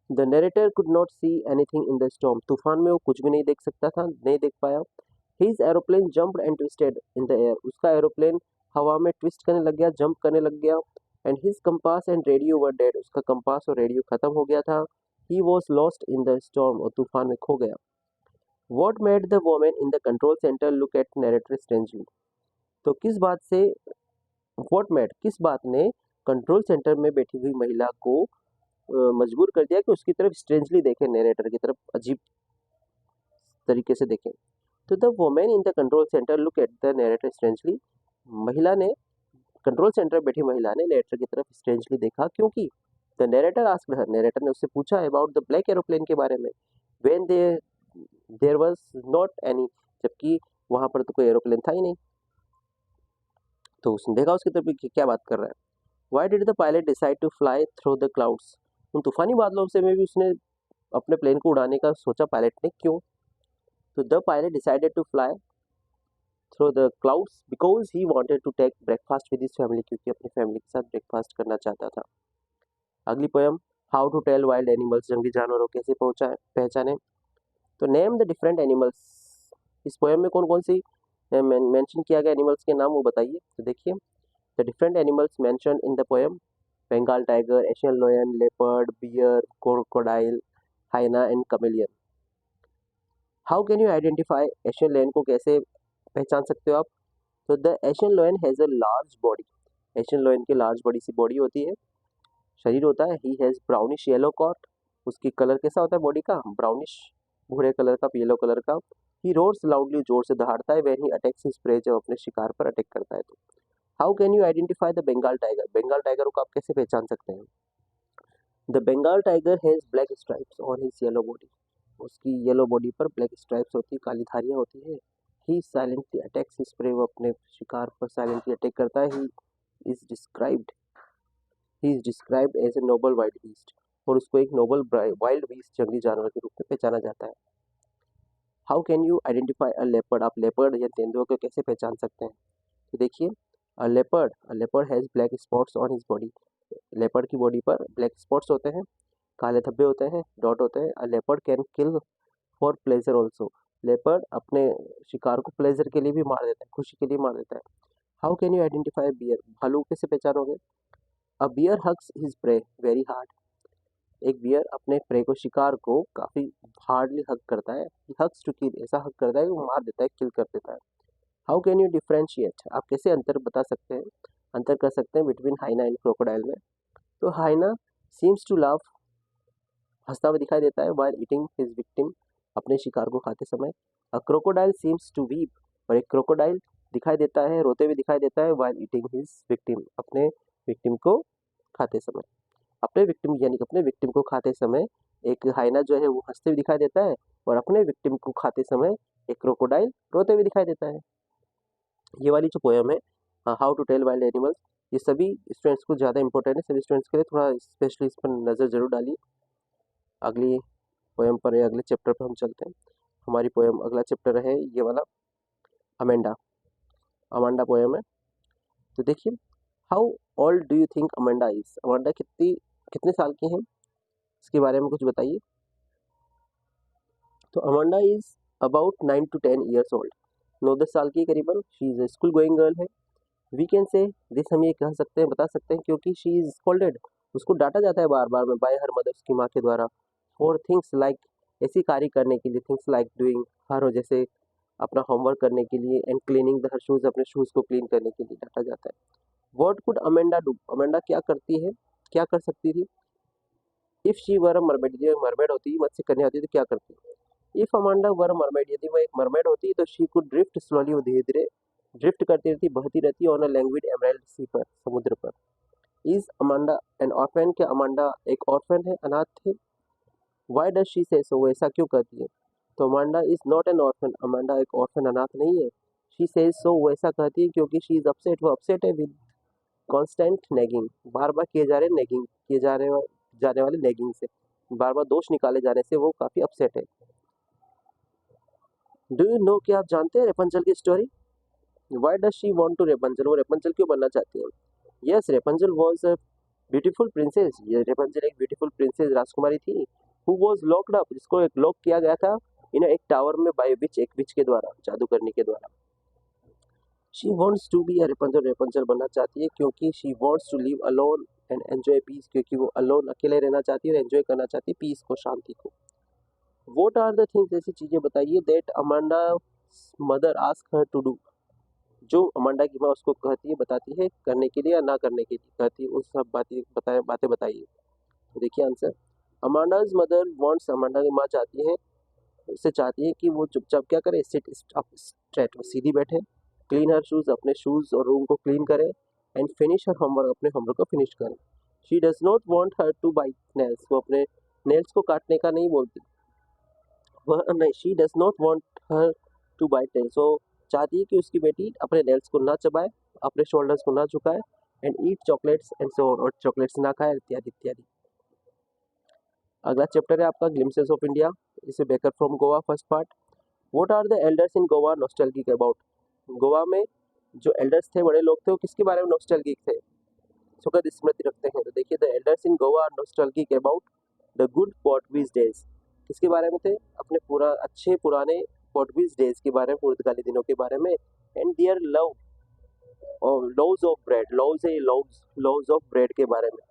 Speaker 1: the narrator could not see anything in the storm, तूफान में वो कुछ भी नहीं देख सकता था, नहीं देख पाया। His aeroplane jumped and twisted in the air, उसका एरोप्लेन हवा में ट्विस्ट करने लग गया, जंप करने लग गया। And his compass and radio were dead, उसका कंपास और रेडियो खत्म हो गया था। He was lost in the storm, और तूफान में खो गया। What made the women in the control centre look at narrator strangely, तो किस बात से, वॉट मेड किस बात ने कंट्रोल सेंटर में बैठी हुई महिला को मजबूर कर दिया कि उसकी तरफ स्ट्रेंजली देखे, नरेटर की तरफ अजीब तरीके से देखें। तो the women in the control centre look at the narrator strangely, महिला ने, कंट्रोल सेंटर बैठी महिला ने नरेटर की तरफ स्ट्रेंजली देखा, क्योंकि the narrator asked her, narrator ने उससे पूछा अबाउट द ब्लैक एरोप्लेन के बारे में। When they there was not any, जबकि वहां पर तो कोई एरोप्लेन था ही नहीं। तो उसने देखा उसकी तरफ कि क्या बात कर रहा है। Why did the pilot decide to fly through the clouds, उन तूफानी बादलों से में भी उसने अपने प्लेन को उड़ाने का सोचा पायलट ने, क्यों? तो the pilot decided to fly through the clouds because he wanted to take breakfast with his family, क्योंकि अपनी फैमिली के साथ ब्रेकफास्ट करना चाहता था। अगली poem, how to tell wild animals, जंगली जानवरों कैसे पहचाने। तो नेम द डिफरेंट एनिमल्स, इस पोयम में कौन कौन सी मेंशन किया गया एनिमल्स के नाम वो बताइए। तो देखिए, the different animals mentioned in the poem, Bengal tiger, Asian lion, leopard, bear, crocodile, hyena and chameleon. How can you identify, Asian lion को कैसे पहचान सकते हो आप? तो the Asian lion has a large body, Asian lion की large बड़ी सी बॉडी होती है, शरीर होता है। He has brownish yellow coat, उसकी कलर कैसा होता है बॉडी का? ब्राउनिश, भूरे कलर का, येलो कलर का। ही रोर्स लाउडली, जोर से दहाड़ता है। When he attacks his prey, जब अपने शिकार पर अटैक करता है। तो how can you identify the Bengal tiger, Bengal tiger को आप कैसे पहचान सकते हैं? The Bengal tiger has black stripes on his yellow body, उसकी येलो बॉडी पर ब्लैक स्ट्राइप्स होती है, काली धारियाँ होती है। He silently attacks his prey, वो अपने शिकार पर साइलेंटली अटैक करता है। Is described he is described as a noble wild beast, और उसको एक नोबल वाइल्ड बीस्ट, जंगली जानवर के रूप में पहचाना जाता है। How can you identify a leopard, आप लेपर्ड या तेंदुआ को कैसे पहचान सकते हैं? तो देखिए, अ leopard has black spots on his body, leopard की बॉडी पर ब्लैक स्पॉट्स होते हैं, काले धब्बे होते हैं, डॉट होते हैं। अ leopard can kill for pleasure also, leopard अपने शिकार को प्लेजर के लिए भी मार देता है, खुशी के लिए मार देता है। How can you identify bear, भालू कैसे पहचानोगे? A bear hugs his prey very hard, एक बियर अपने प्रे को, शिकार को काफी हार्डली हग करता है। हग्स टू किल, ऐसा हग करता है कि वो मार देता है, किल कर देता है। हाउ कैन यू डिफरेंशिएट, आप कैसे अंतर बता सकते हैं, अंतर कर सकते हैं बिटवीन हाइना एंड क्रोकोडाइल में? तो हाइना सीम्स टू लव, हंसता हुआ दिखाई देता है, व्हाइल ईटिंग हिज विक्टिम, अपने शिकार को खाते समय। A crocodile seems to weep, और एक क्रोकोडाइल दिखाई देता है, रोते हुए दिखाई देता है, व्हाइल ईटिंग हिज विक्टिम, अपने विक्टिम को खाते समय। अपने विक्टिम यानी कि अपने विक्टिम को खाते समय एक हाइना जो है वो हंसते हुए दिखाई देता है, और अपने विक्टिम को खाते समय एक क्रोकोडाइल रोते हुए दिखाई देता है। ये वाली जो पोयम है, how to tell wild animals, ये सभी स्टूडेंट्स को ज़्यादा इंपॉर्टेंट है, सभी स्टूडेंट्स के लिए थोड़ा स्पेशली इस पर नज़र जरूर डालिए। अगली पोयम पर या अगले चैप्टर पर हम चलते हैं। हमारी पोयम अगला चैप्टर है ये वाला, अमेंडा, अमांडा पोयम है। तो देखिए, how old do you think Amanda is, Amanda कितने साल की हैं, इसके बारे में कुछ बताइए। तो Amanda is about 9 to 10 years old, 9-10 साल की करीबन। She is a school going girl है। वी कैन से दिस, हम ये कह सकते हैं, बता सकते हैं, क्योंकि शी इज स्कोल्डेड, उसको डांटा जाता है बार बार में, बाय हर मदर, उसकी माँ के द्वारा, फॉर थिंग्स लाइक, ऐसी कार्य करने के लिए, थिंग्स लाइक डूइंग हर, जैसे अपना होमवर्क करने के लिए, and cleaning the her shoes, अपने शूज को क्लीन करने के लिए डांटा जाता है। What could Amanda do, Amanda क्या करती है, क्या कर सकती थी? If she were a mermaid, यदि मरमेड होती, मत्स्य कन्या होती तो क्या करती? If Amanda were a mermaid, यदि वह एक मरमेड होती तो शी कुड ड्रिफ्ट स्लोली, वो धीरे धीरे ड्रिफ्ट करती रहती, बहती रहती, ऑन अ लैंग्विड एमराल्ड सी पर, समुद्र पर। इज अमांडा एन ऑर्फन, क्या अमांडा एक ऑर्फन है, अनाथ थे? व्हाई डज शी से सो, वो ऐसा क्यों कहती है? तो Amanda is not an orphan, Amanda एक ऑर्फन अनाथ नहीं है। शी सेज सो, वो ऐसा कहती है क्योंकि शी इज अपसेट, वो अपसेट है विद कांस्टेंट नेगिंग, बार बार किए जा रहे नेगिंग, किए जा रहे जाने वाले नेगिंग से, बार बार दोष निकाले जाने से वो काफी अपसेट है। डू यू नो, क्या आप जानते हैं रेपंजल की story? Why does she want to Rapunzel, वो रेपंजल क्यों बनना चाहती है? Yes, Rapunzel was a beautiful princess, ये रेपंजल एक ब्यूटीफुल प्रिंसेस, राजकुमारी थी। हु वाज लॉक्ड अप, जिसको एक लॉक किया गया था, इन एक टावर में, बाय विच, एक विच के द्वारा, जादूगरनी के द्वारा। She wants to be a Rapunzel, Rapunzel बनना चाहती है क्योंकि she wants to live alone and enjoy peace, क्योंकि वो अलोन, अकेले रहना चाहती है और एंजॉय करना चाहती है पीस को, शांति को। व्हाट आर द थिंग्स, ऐसी चीजें बताइए, that Amanda mother ask her to do, जो अमांडा की माँ उसको कहती है, बताती है करने के लिए या ना करने के लिए कहती है, उस सब बातें बताइए। तो देखिए आंसर, अमांडाज मदर वांट्स, अमांडा की माँ चाहती है, उससे चाहती है कि वो चुपचाप क्या करे, सिट अप स्ट्रेट, वो सीधी बैठे, क्लीन हर शूज, अपने शूज और रूम को क्लीन करे, एंड फिनिश हर होमवर्क, अपने होमवर्क को फिनिश करे। She does not want her to bite nails, वो अपने नेल्स को काटने का नहीं बोलती, वह नहीं, she does not want her to bite nails, वो चाहती है कि उसकी बेटी अपने नेल्स को ना चबाए, अपने शोल्डर्स को ना झुकाए, and eat chocolates and so on, और चॉकलेट्स ना खाए, इत्यादि इत्यादि। अगला चैप्टर है आपका ग्लिम्पसेस ऑफ इंडिया, इसे baker from Goa, first part. What are the elders in Goa nostalgic about? Goa में जो एल्डर्स थे, बड़े लोग थे, वो किसके बारे में नॉस्टैल्जिक थे, सुखद स्मृति रखते हैं? तो देखिए, the elders in Goa are nostalgic about the good Portuguese days. किसके बारे में थे? अपने पूरा अच्छे पुराने पोर्टुगीज डेज के बारे में, पुर्तगाली दिनों के बारे में। एंड देयर लव और लव्स ऑफ ब्रेड, लव्स है लव्स ऑफ ब्रेड के बारे में।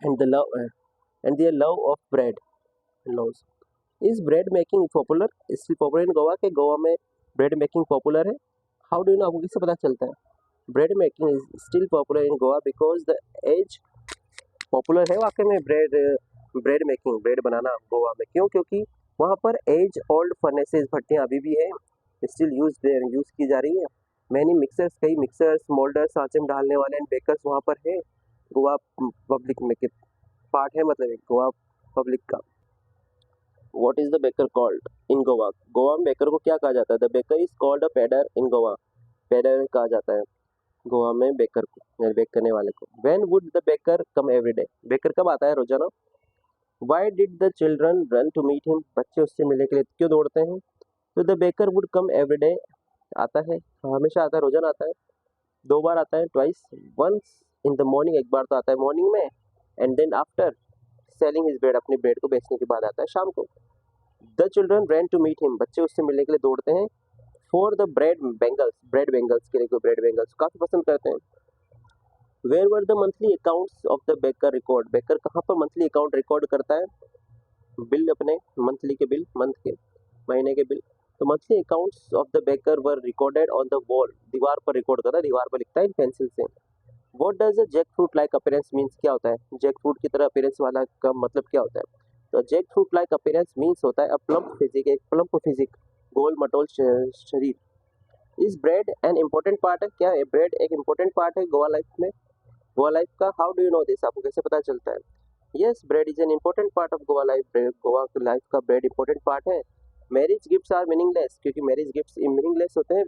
Speaker 1: And their love of bread loves. Is bread making popular? Still popular in Goa? के गोवा में ब्रेड मेकिंग पॉपुलर है? हाउ डू यू नो, आपको किससे पता चलता है? Bread making is still popular in Goa because the age, popular है वाकई में ब्रेड मेकिंग, ब्रेड बनाना गोवा में। क्यों? क्योंकि वहाँ पर एज ओल्ड फर्नेसेस, भट्टियाँ अभी भी हैं, स्टिल यूज की जा रही है। मैनी मिक्सर्स, कई मिक्सर्स, मोल्डर्स, सांचे में डालने वाले एंड बेकर्स वहाँ पर है गोवा पब्लिक में के पार्ट है, मतलब गोवा पब्लिक का। What is the baker called in Goa? Goa में बेकर को क्या कहा जाता है? The baker is called a pader in Goa, pader कहा जाता है गोवा में बेकर को, बेक करने वाले को। When would the baker come every day? Baker कब आता है रोजाना? Why did the children run to meet him? बच्चे उससे मिलने के लिए क्यों दौड़ते हैं? तो the baker would come every day, आता है, हमेशा आता है, रोजाना आता है, 2 बार आता है, twice, once in the morning, एक बार तो आता है मॉर्निंग में, and then after selling his bread, अपनी ब्रेड को बेचने के बाद आता है शाम को। The children ran to meet him, बच्चे उससे मिलने के लिए दौड़ते हैं। फॉर द ब्रेड बेंगल्स के लिए, कोई ब्रेड बेंगल्स काफ़ी पसंद करते हैं। Where were the monthly accounts of the baker record? Baker कहाँ पर मंथली अकाउंट रिकॉर्ड करता है? बिल, अपने मंथली के बिल, मंथ के, महीने के बिल। तो monthly accounts of the baker were recorded on the wall, दीवार पर रिकॉर्ड करता है, दीवार पर लिखता है पेंसिल से। What does a jackfruit like appearance means? क्या होता है जैक फ्रूट की तरह अपीयरेंस वाला का मतलब क्या होता है? तो jackfruit like appearance means होता है अ प्लम्प फिजिक, एक प्लम्प फिजिक, गोल मटोल शरीर। Is bread an important part है? क्या है ब्रेड एक इम्पोर्टेंट पार्ट है गोवा लाइफ में, गोवा लाइफ का? How do you no this, आपको कैसे पता चलता है? Yes, bread is an important part of Goa life, Goa की लाइफ का ब्रेड इम्पोर्टेंट पार्ट है। मैरिज गिफ्ट्स आर मीनिंगलेस, क्योंकि मैरिज गिफ्ट्स मीनिंगलेस होते हैं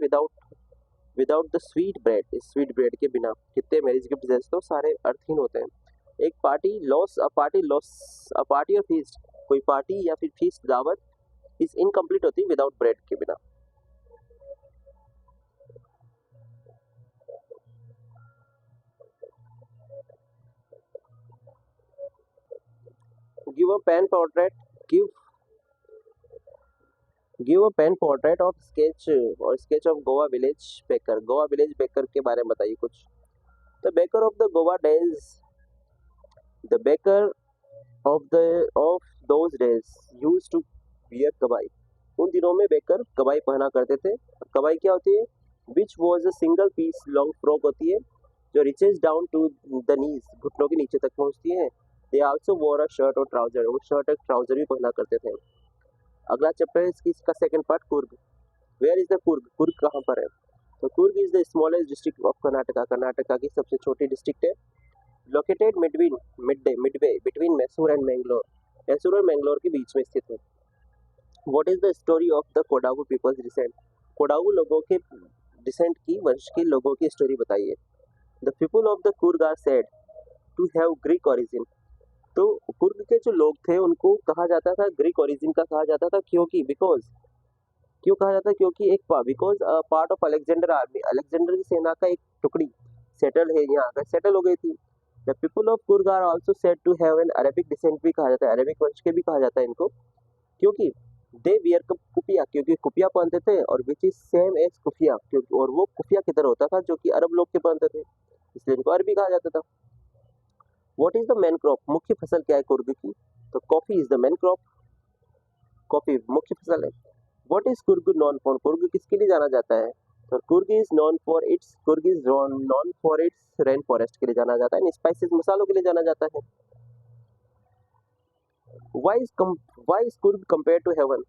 Speaker 1: विदाउट द स्वीट ब्रेड, इस स्वीट ब्रेड के बिना कितने मैरिज गिफ्ट जैसे तो सारे अर्थहीन होते हैं। एक पार्टी लॉस अ पार्टी और फीस्ट, कोई पार्टी या फिर फीस्ट, दावत इज इनकम्प्लीट होती है विदाउट ब्रेड के बिना। Give a pen portrait give give a pen portrait of sketch of Goa village baker, Goa village baker के बारे में बताइए कुछ। The baker of the Goa days, the baker of those days used to wear kabai, उन दिनों में बेकर कबाई पहना करते थे। कबाई क्या होती है? Which was a single piece long frock होती है जो reaches down to the knees, घुटनों के नीचे तक पहुंचती है। They also wore a shirt और ट्राउजर, वो शर्ट और ट्राउजर भी पहना करते थे। अगला चैप्टर है इसका second part, Coorg. Where is the Coorg? Coorg कहाँ पर है? तो Coorg is the smallest district of Karnataka, Karnataka की सबसे छोटी डिस्ट्रिक्ट है। Located Midway between Mysore and Mangalore, Mysore और मैंगलोर के बीच में स्थित है। What is the story of the Kodagu peoples descent? Kodagu लोगों के डिसेंट की, वंश के लोगों की स्टोरी बताइए। The people of the Coorg are said to have Greek origin, तो कुर्ग के जो लोग थे उनको कहा जाता था, ग्रीक ओरिजिन का कहा जाता था, क्योंकि क्यों कहा जाता है? क्योंकि एक because part of Alexander army, Alexander की सेना का एक टुकड़ी सेटल है यहाँ पर, सेटल हो गई थी। The people of Coorg are also said to have an Arabic descent, भी कहा जाता है, अरेबिक वंश के भी कहा जाता है इनको, क्योंकि दे वियर कुपिया, क्योंकि कुपिया पहनते थे, और which is same as kuffia, क्योंकि और वो कुफिया की तरह होता था जो कि अरब लोग के पहनते थे, इसलिए इनको अरबी कहा जाता था। What is the main crop? मुख्य फसल क्या है कुर्ग की? तो coffee is the main crop, coffee मुख्य फसल है। What is Coorg non for? Coorg किसके लिए जाना जाता है? तो Coorg is non for its rain forest के लिए जाना जाता है, स्पाइसेस, मसालों के लिए जाना जाता है। Why is Coorg compare to heaven?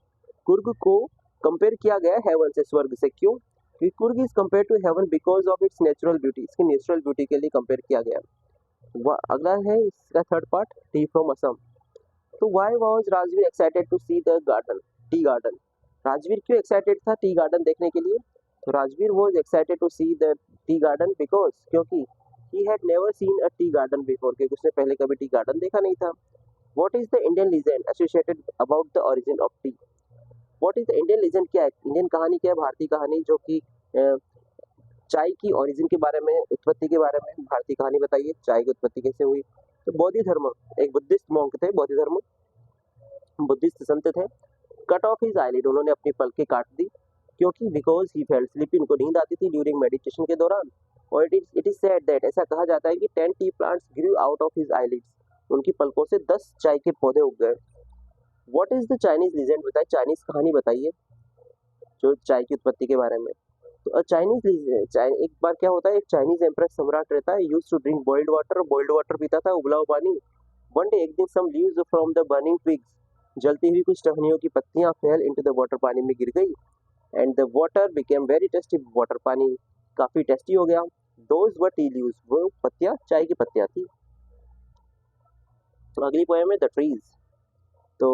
Speaker 1: Coorg को कंपेयर किया गया हेवन से, स्वर्ग से, क्यों? क्योंकि Coorg is compare to heaven because of its natural beauty, इसकी नेचुरल ब्यूटी के लिए कंपेयर किया गया। अगला है इसका third part, tea from Assam. तो why was Rajvir excited to see the garden, tea garden? Rajvir क्यों एक्साइटेड था टी गार्डन देखने के लिए? तो Rajvir was excited to see the tea garden because, क्योंकि he had never seen a tea garden before, क्योंकि उसने पहले कभी टी गार्डन देखा नहीं था। What is the Indian legend associated about the origin of T? What is the Indian legend, क्या है इंडियन कहानी, क्या है भारतीय कहानी जो कि चाय की ओरिजिन के बारे में, उत्पत्ति के बारे में भारतीय कहानी बताइए, चाय की उत्पत्ति कैसे हुई? तो बौद्ध धर्म, एक बुद्धिस्ट मॉन्क थे, बौद्ध धर्म बुद्धिस्ट संत थे। कट ऑफ हिज आईलिड, उन्होंने अपनी पलकें काट दी, क्योंकि बिकॉज ही फेल्ट स्लीपी, उनको नींद आती थी ड्यूरिंग मेडिटेशन के दौरान। और इट इज सेड दैट, ऐसा कहा जाता है कि 10 T plants Guru out of his eyelids, उनकी पलकों से 10 चाय के पौधे उग गए। What is the Chinese legend, बताइए चाइनीज कहानी बताइए जो चाय की उत्पत्ति के बारे में। तो चाइनीज, एक बार क्या होता है, एक चाइनीज एम्प्रेस सम्राट रहता है, used to drink boiled water पीता था, उबला हुआ पानी। वन डे, एक दिन, some leaves from the burning twigs, जलती हुई कुछ टहनियों की पत्तियां फेल इनटू द वाटर, पानी में गिर गई। And the water became very tasty, water पानी काफी टेस्टी हो गया। दोज वर टी लीव्स, वो पत्तियां चाय की पत्तियां थी। तो अगली पोएम है द ट्रीज। तो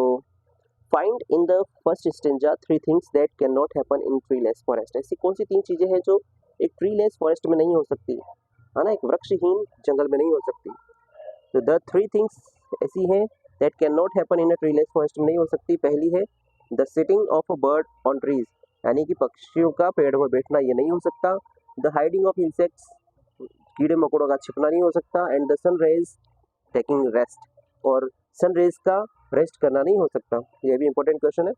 Speaker 1: find in the first stanza 3 things that can not happen in treeless forest. ऐसी कौन सी 3 चीजें हैं जो एक ट्रीलेस फॉरेस्ट में नहीं हो सकती, है ना, एक वृक्षहीन जंगल में नहीं हो सकती। तो द 3 थिंग्स ऐसी हैं that can not happen in a treeless forest में नहीं हो सकती। पहली है the sitting of a bird on trees, यानी कि पक्षियों का पेड़ पर बैठना, ये नहीं हो सकता। द हाइडिंग ऑफ इंसेक्ट्स, कीड़े मकोड़ों का छिपना नहीं हो सकता। And the sun rays taking rest, और सन रेज का रेस्ट करना नहीं हो सकता। ये भी इंपॉर्टेंट क्वेश्चन है।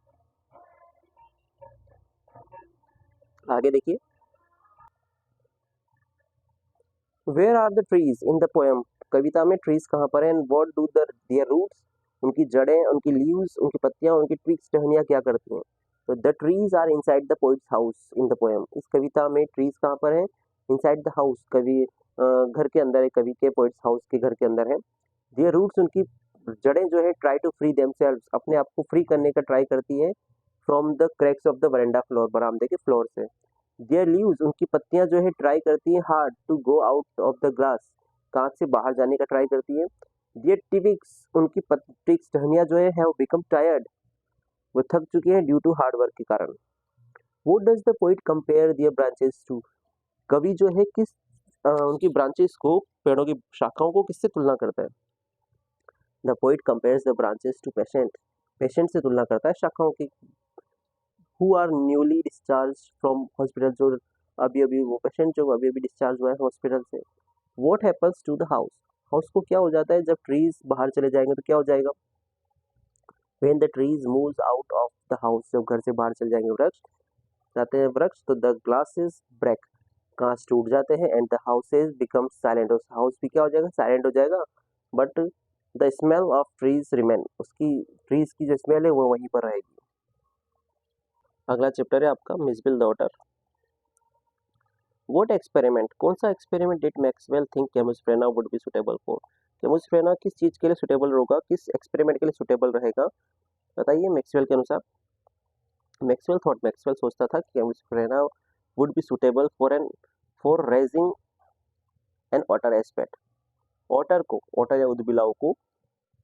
Speaker 1: आगे देखिए, where are the trees in the poem, कविता में ट्रीज कहाँ पर है? And what do their roots, उनकी जड़ें, उनकी लीव्स, उनकी पत्तियां, उनकी ट्विग्स, टहनियां क्या करती हैं? तो the trees are inside the poet's house in the poem, इस कविता में ट्रीज कहाँ पर है? इनसाइड द हाउस, कवि घर के अंदर है, कवि के पोइट्स हाउस के घर के अंदर है। देयर रूट्स, उनकी जड़ें जो है, ट्राई टू फ्री देमसेल्व्स, अपने आप को फ्री करने का ट्राई करती है, from the cracks of the verandah floor, बरामदे के फ्लोर से। देयर लीव्स, उनकी पत्तियां जो है, ट्राई करती हैं hard to go out of the glass, कांच से बाहर जाने का ट्राई करती है। देयर टिविक्स, उनकी टिक्स, टहनियां जो है, हैव बिकम टायर्ड, वो थक चुकी हैं ड्यू टू हार्ड वर्क के कारण। What does the poet compare their branches to, कवि जो है किस उनकी ब्रांचेस को, पेड़ों की शाखाओं को किससे तुलना करता है? The poet compares the branches to patient, patient से तुलना करता है शाखाओं की। Who are newly discharge from hospital, जो अभी अभी, वो पेशेंट जो अभी अभी डिस्चार्ज हुआ है हॉस्पिटल से। What happens to the house, house को क्या हो जाता है जब ट्रीज बाहर चले जाएंगे, तो क्या हो जाएगा? When the trees moves out of the house, जब घर से बाहर चले जाएंगे वृक्ष, जाते हैं वृक्ष, तो द ग्लासेस ब्रेक, कांच टूट जाते हैं। And the houses become silent, house भी क्या हो जाएगा? साइलेंट हो जाएगा। But the smell of trees remain, उसकी ट्रीज की जो स्मेल है वो वहीं पर रहेगी। अगला चैप्टर है आपका मिसबिल डॉटर। व्हाट एक्सपेरिमेंट, कौन सा experiment did Maxwell think Camusfearna would be suitable for? Camusfearna किस चीज के लिए सुटेबल होगा, किस एक्सपेरिमेंट के लिए सुटेबल रहेगा, बताइए मैक्सवेल के अनुसार। मैक्सवेल सोचता था कि Camusfearna would be suitable for raising an otter as pet, otter या उदबिलाव को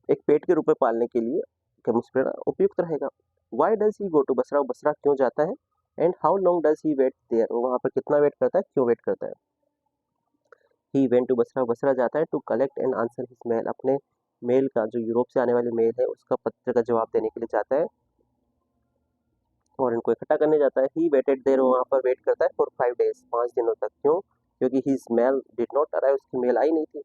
Speaker 1: एक पेट के रूप में पालने के लिए केमोस्फ्रेना उपयुक्त रहेगा। Why does he go to Basra, Basra क्यों जाता है? And how long does he wait there, वो वहाँ पर कितना वेट करता है, क्यों वेट करता है? He went to Basra, Basra जाता है to collect and answer his mail, अपने मेल का, जो यूरोप से आने वाली मेल है उसका पत्र का जवाब देने के लिए जाता है और इनको इकट्ठा करने जाता है। ही वेटेड देयर, वहाँ पर वेट करता है फॉर 5 days, 5 दिनों तक। क्यों? क्योंकि his mail did not arrive, उसकी मेल आई नहीं थी।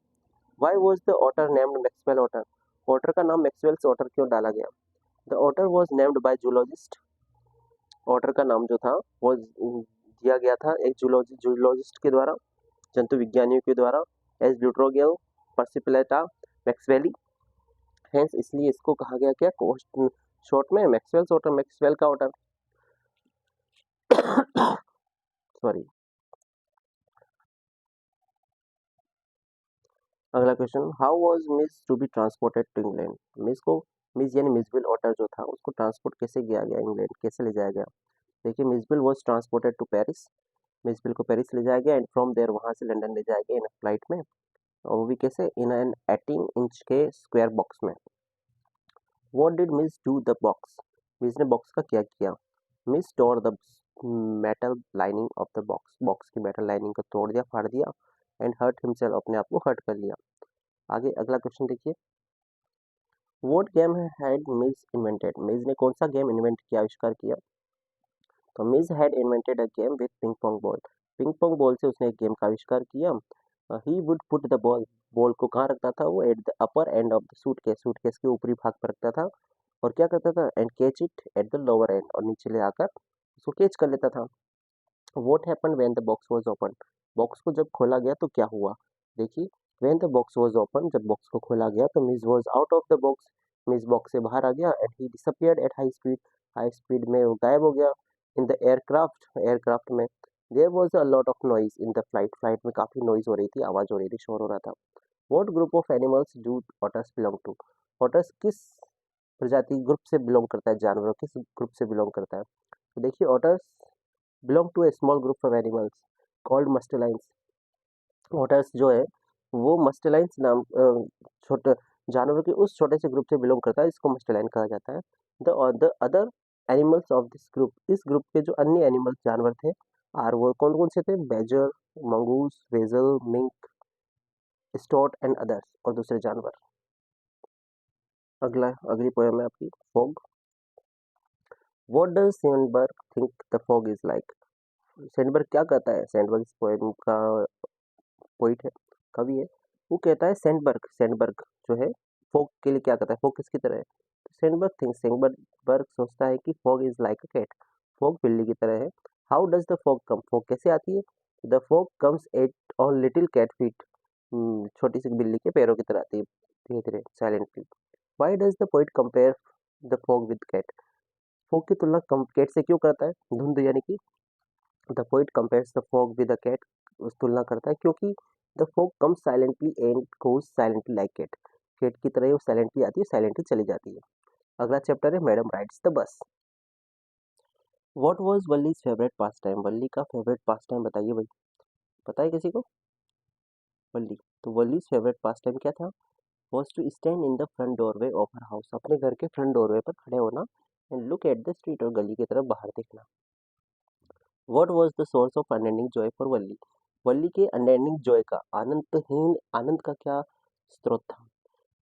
Speaker 1: Why was the otter named Maxwell otter, otter का नाम मैक्सवेल ऑटर क्यों डाला गया? The otter was named by zoologist, otter का नाम जो था वो दिया गया था एक जूलॉजिस्ट के द्वारा, जंतु विज्ञानियों के द्वारा, एज ड्यूट्रोगियल पर्सिपिलेटा मैक्सवेली। हेंस, इसलिए इसको कहा गया क्या, शॉर्ट में मैक्सवेल्स ऑटर, मैक्सवेल का ऑटर। सॉरी। अगला question, how was Mij to be transported to England, Mij को, मिस यानी मिसबिल ऑटर जो था उसको ट्रांसपोर्ट कैसे किया गया इंग्लैंड, कैसे ले जाया गया? देखिए, मिसबिल वाज ट्रांसपोर्टेड टू पेरिस, मिसबिल को पेरिस ले जाया गया, एंड फ्रॉम देयर, वहाँ से लंदन ले जाया गया इन फ्लाइट में, और वो भी कैसे, इन एन 18 इंच के स्क्वायर बॉक्स में। What did miss do the box? Miss ने बॉक्स का क्या किया? Miss tour the metal lining of the box, box की मेटल लाइनिंग को तोड़ दिया, फाड़ दिया, एंड हर्ट हिमसेल्फ, अपने आप को हर्ट कर लिया। आगे अगला क्वेश्चन देखिए, what game had miss invented? Miss ने कौन सा गेम इन्वेंट किया, आविष्कार किया? तो miss had invented a game with ping pong ball, ping pong ball से उसने एक गेम का आविष्कार किया। He would put the ball, ball को कहाँ रखता था वो? At the upper end of the suitcase, suitcase के ऊपरी भाग पर रखता था, और क्या करता था? And catch it at the lower and, और नीचे ले आकर उसको कैच कर लेता था। What happened when the box was open? Box को जब खोला गया तो क्या हुआ? देखिए, when the box was open, जब बॉक्स को खोला गया तो miss was out of the box, miss box से बाहर आ गया, and he disappeared at high speed, high speed में वो गायब हो गया। इन द एयरक्राफ्ट, एयरक्राफ्ट में there was a lot of noise in the flight, flight में काफी नॉइज हो रही थी, आवाज हो रही थी, शोर हो रहा था। What group of animals do otters belong to? Otters किस प्रजाति ग्रुप से बिलोंग करता है? जानवरों किस ग्रुप से बिलोंग करता है? तो देखिए, otters belong to a small group of animals called mustelines. Otters जो है वो मस्टेलाइंस नाम छोटे जानवरों के उस छोटे से ग्रुप से बिलोंग करता है, इसको मस्टेलाइन कहा जाता है। The other animals of this group, इस ग्रुप के जो अन्य एनिमल्स जानवर थे, आर वो कौन कौन से थे? Badger, mongoose, weasel, mink, stoat and others, और दूसरे जानवर। अगली पोएम है आपकी, fog. What does Sandburg think the fog is like? Sandburg क्या कहता है? सेंडबर्ग इस पोएम का पोइट है, कवि है। वो कहता है, सेंडबर्ग, सेंडबर्ग जो है फॉग के लिए क्या कहता है? फॉग किसकी तरह है? सेंडबर्ग थिंक्स, सेंडबर्ग सोचता है कि fog is like a cat, fog बिल्ली की तरह है। How does the fog come? Fog कैसे आती है? The fog comes at on little cat feet, छोटी सी बिल्ली के पैरों की तरह आती है, धीरे धीरे, silently. Why does the poet compare the fog with cat? Fog की तुलना कैट से क्यों करता है? धुंध यानी कि the poet compares the fog with the cat, उस तुलना करता है क्योंकि the fog comes silently and goes silently like cat, cat की तरह वो साइलेंटली आती है, साइलेंटली चली जाती है। अगला चैप्टर है, madam rides the bus. What was Valli's favourite pastime? Valli का फेवरेट पास टाइम बताइए भाई, पता है किसी को? वल्ली, तो वल्लीज फेवरेट पास टाइम क्या था? Was to stand in the front doorway of her house, अपने घर के फ्रंट डोरवे पर खड़े होना, and look at the street, और गली की तरफ बाहर देखना। What was the source of unending joy for Valli? Valli के अनएंडिंग जॉय का, अनंतहीन आनंद का क्या स्रोत था?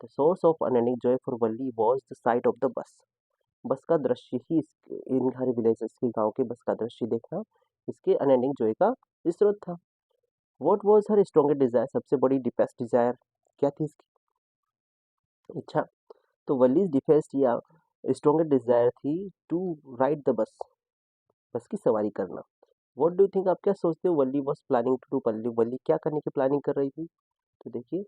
Speaker 1: The source of unending joy for Valli was the site of the bus, बस का दृश्य ही इन हर विलेजेस के, गांव के बस का दृश्य देखना इसके अनएंडिंग जॉय का स्रोत था। What was her strongest desire? सबसे बड़ी डीपेस्ट डिजायर क्या थी इसकी इच्छा? तो वल्लीज डीपेस्ट या स्ट्रॉन्गेस्ट डिजायर थी to ride the bus, bus की सवारी करना। व्हाट डू यू थिंक, आप क्या सोचते हो? Valli was planning to do, Valli Valli क्या करने की प्लानिंग कर रही थी? तो देखिए,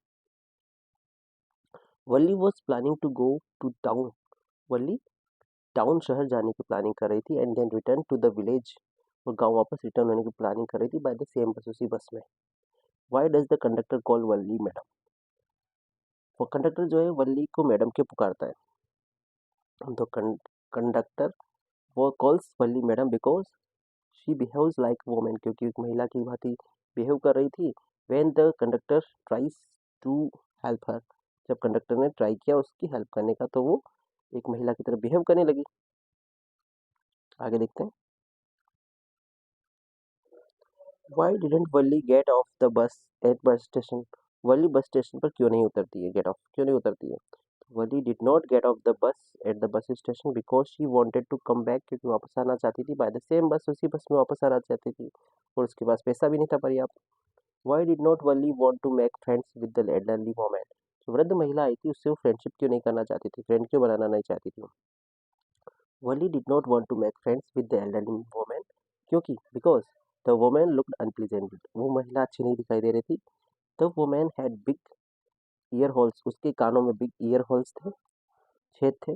Speaker 1: Valli was planning to go to town, Valli town शहर जाने की प्लानिंग कर रही थी, and then return to the village, और गांव वापस रिटर्न होने की प्लानिंग कर रही थी बाय द सेम बस, उसी बस में। Why does the conductor call Valli madam? वो कंडक्टर जो है वल्ली को मैडम के पुकारता है, तो कंडक्टर वो calls Valli madam because she behaves like women, क्योंकि एक महिला की भांति बिहेव कर रही थी। When the conductor tries to help her, जब कंडक्टर ने ट्राई किया उसकी हेल्प करने का, तो वो एक महिला की तरह बिहेव करने लगी। आगे देखते हैं, why didn't Valli get off the bus at bus station? Valli bus station पर क्यों नहीं उतरती है? गेट ऑफ क्यों नहीं उतरती है? Valli did not get off the bus at the bus station because she wanted to come back, क्योंकि वापस आना चाहती थी बाय द सेम बस, उसी बस में वापस आना चाहती थी, और उसके पास पैसा भी नहीं था पर्याप्त। Why did not Valli want to make friends with the elderly woman? जो वृद्ध महिला आई थी उससे वो फ्रेंडशिप क्यों नहीं करना चाहती थी, फ्रेंड क्यों बनाना नहीं चाहती थी? Valli did not want to make friends with the elderly woman, क्योंकि because the woman looked unpleasant, वो महिला अच्छी नहीं दिखाई दे रही थी। The woman had big ear holes, उसके कानों में बिग ईयर होल्स थे, छेद थे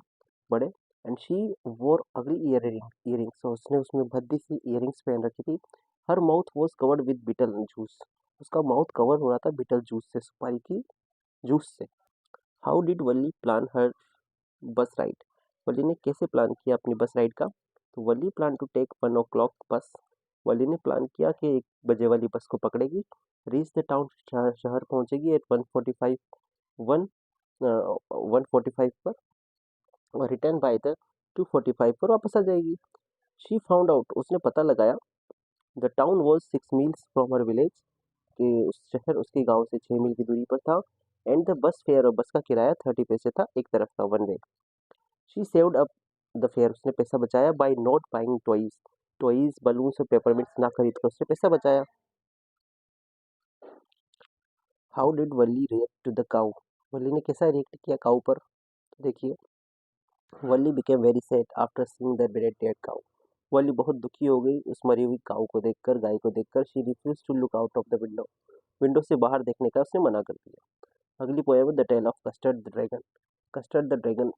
Speaker 1: बड़े, एंड शी वोर अगली ईयरिंग्स, उसने उसमें भद्दी सी ईयरिंग्स पहन रखी थी। Her mouth was covered with betel juice, उसका माउथ कवर हो रहा था बिटल जूस से, सुपारी की जूस से। हाउ डिड वल्ली प्लान हर बस राइड? वल्ली ने कैसे प्लान किया अपनी बस राइड का? तो वल्ली प्लान टू टेक 1 o'clock बस, वल्ली ने प्लान किया कि 1 बजे वाली बस को पकड़ेगी, रीच द टाउन, शहर पहुंचेगी एट 1:45 1 1:45 पर, और रिटर्न बाय द 2:45 पर वापस आ जाएगी। शी फाउंड आउट, उसने पता लगाया, the town was 6 meals from her village, कि उस शहर उसके गांव से 6 मील की दूरी पर था। एंड द बस फेयर, और बस का किराया 30 पैसे था, एक तरफ का, one way. She saved up the fare, उसने पैसा बचाया, by not buying toys, toys balloons और पेपरमिंट्स ना खरीद कर उसने पैसा बचाया। How did Valli react to the cow, Valli ने कैसा रिएक्ट किया काऊ पर, देखिए। Valli became very sad after seeing the dead cow, Valli बहुत दुखी हो गई उस मरी हुई काऊ को देखकर, गाय को देखकर। She refuse to look out of the window, window से बाहर देखने का उसने मना कर दिया। अगली पोएम है the tale of Custard the dragon, Custard the dragon,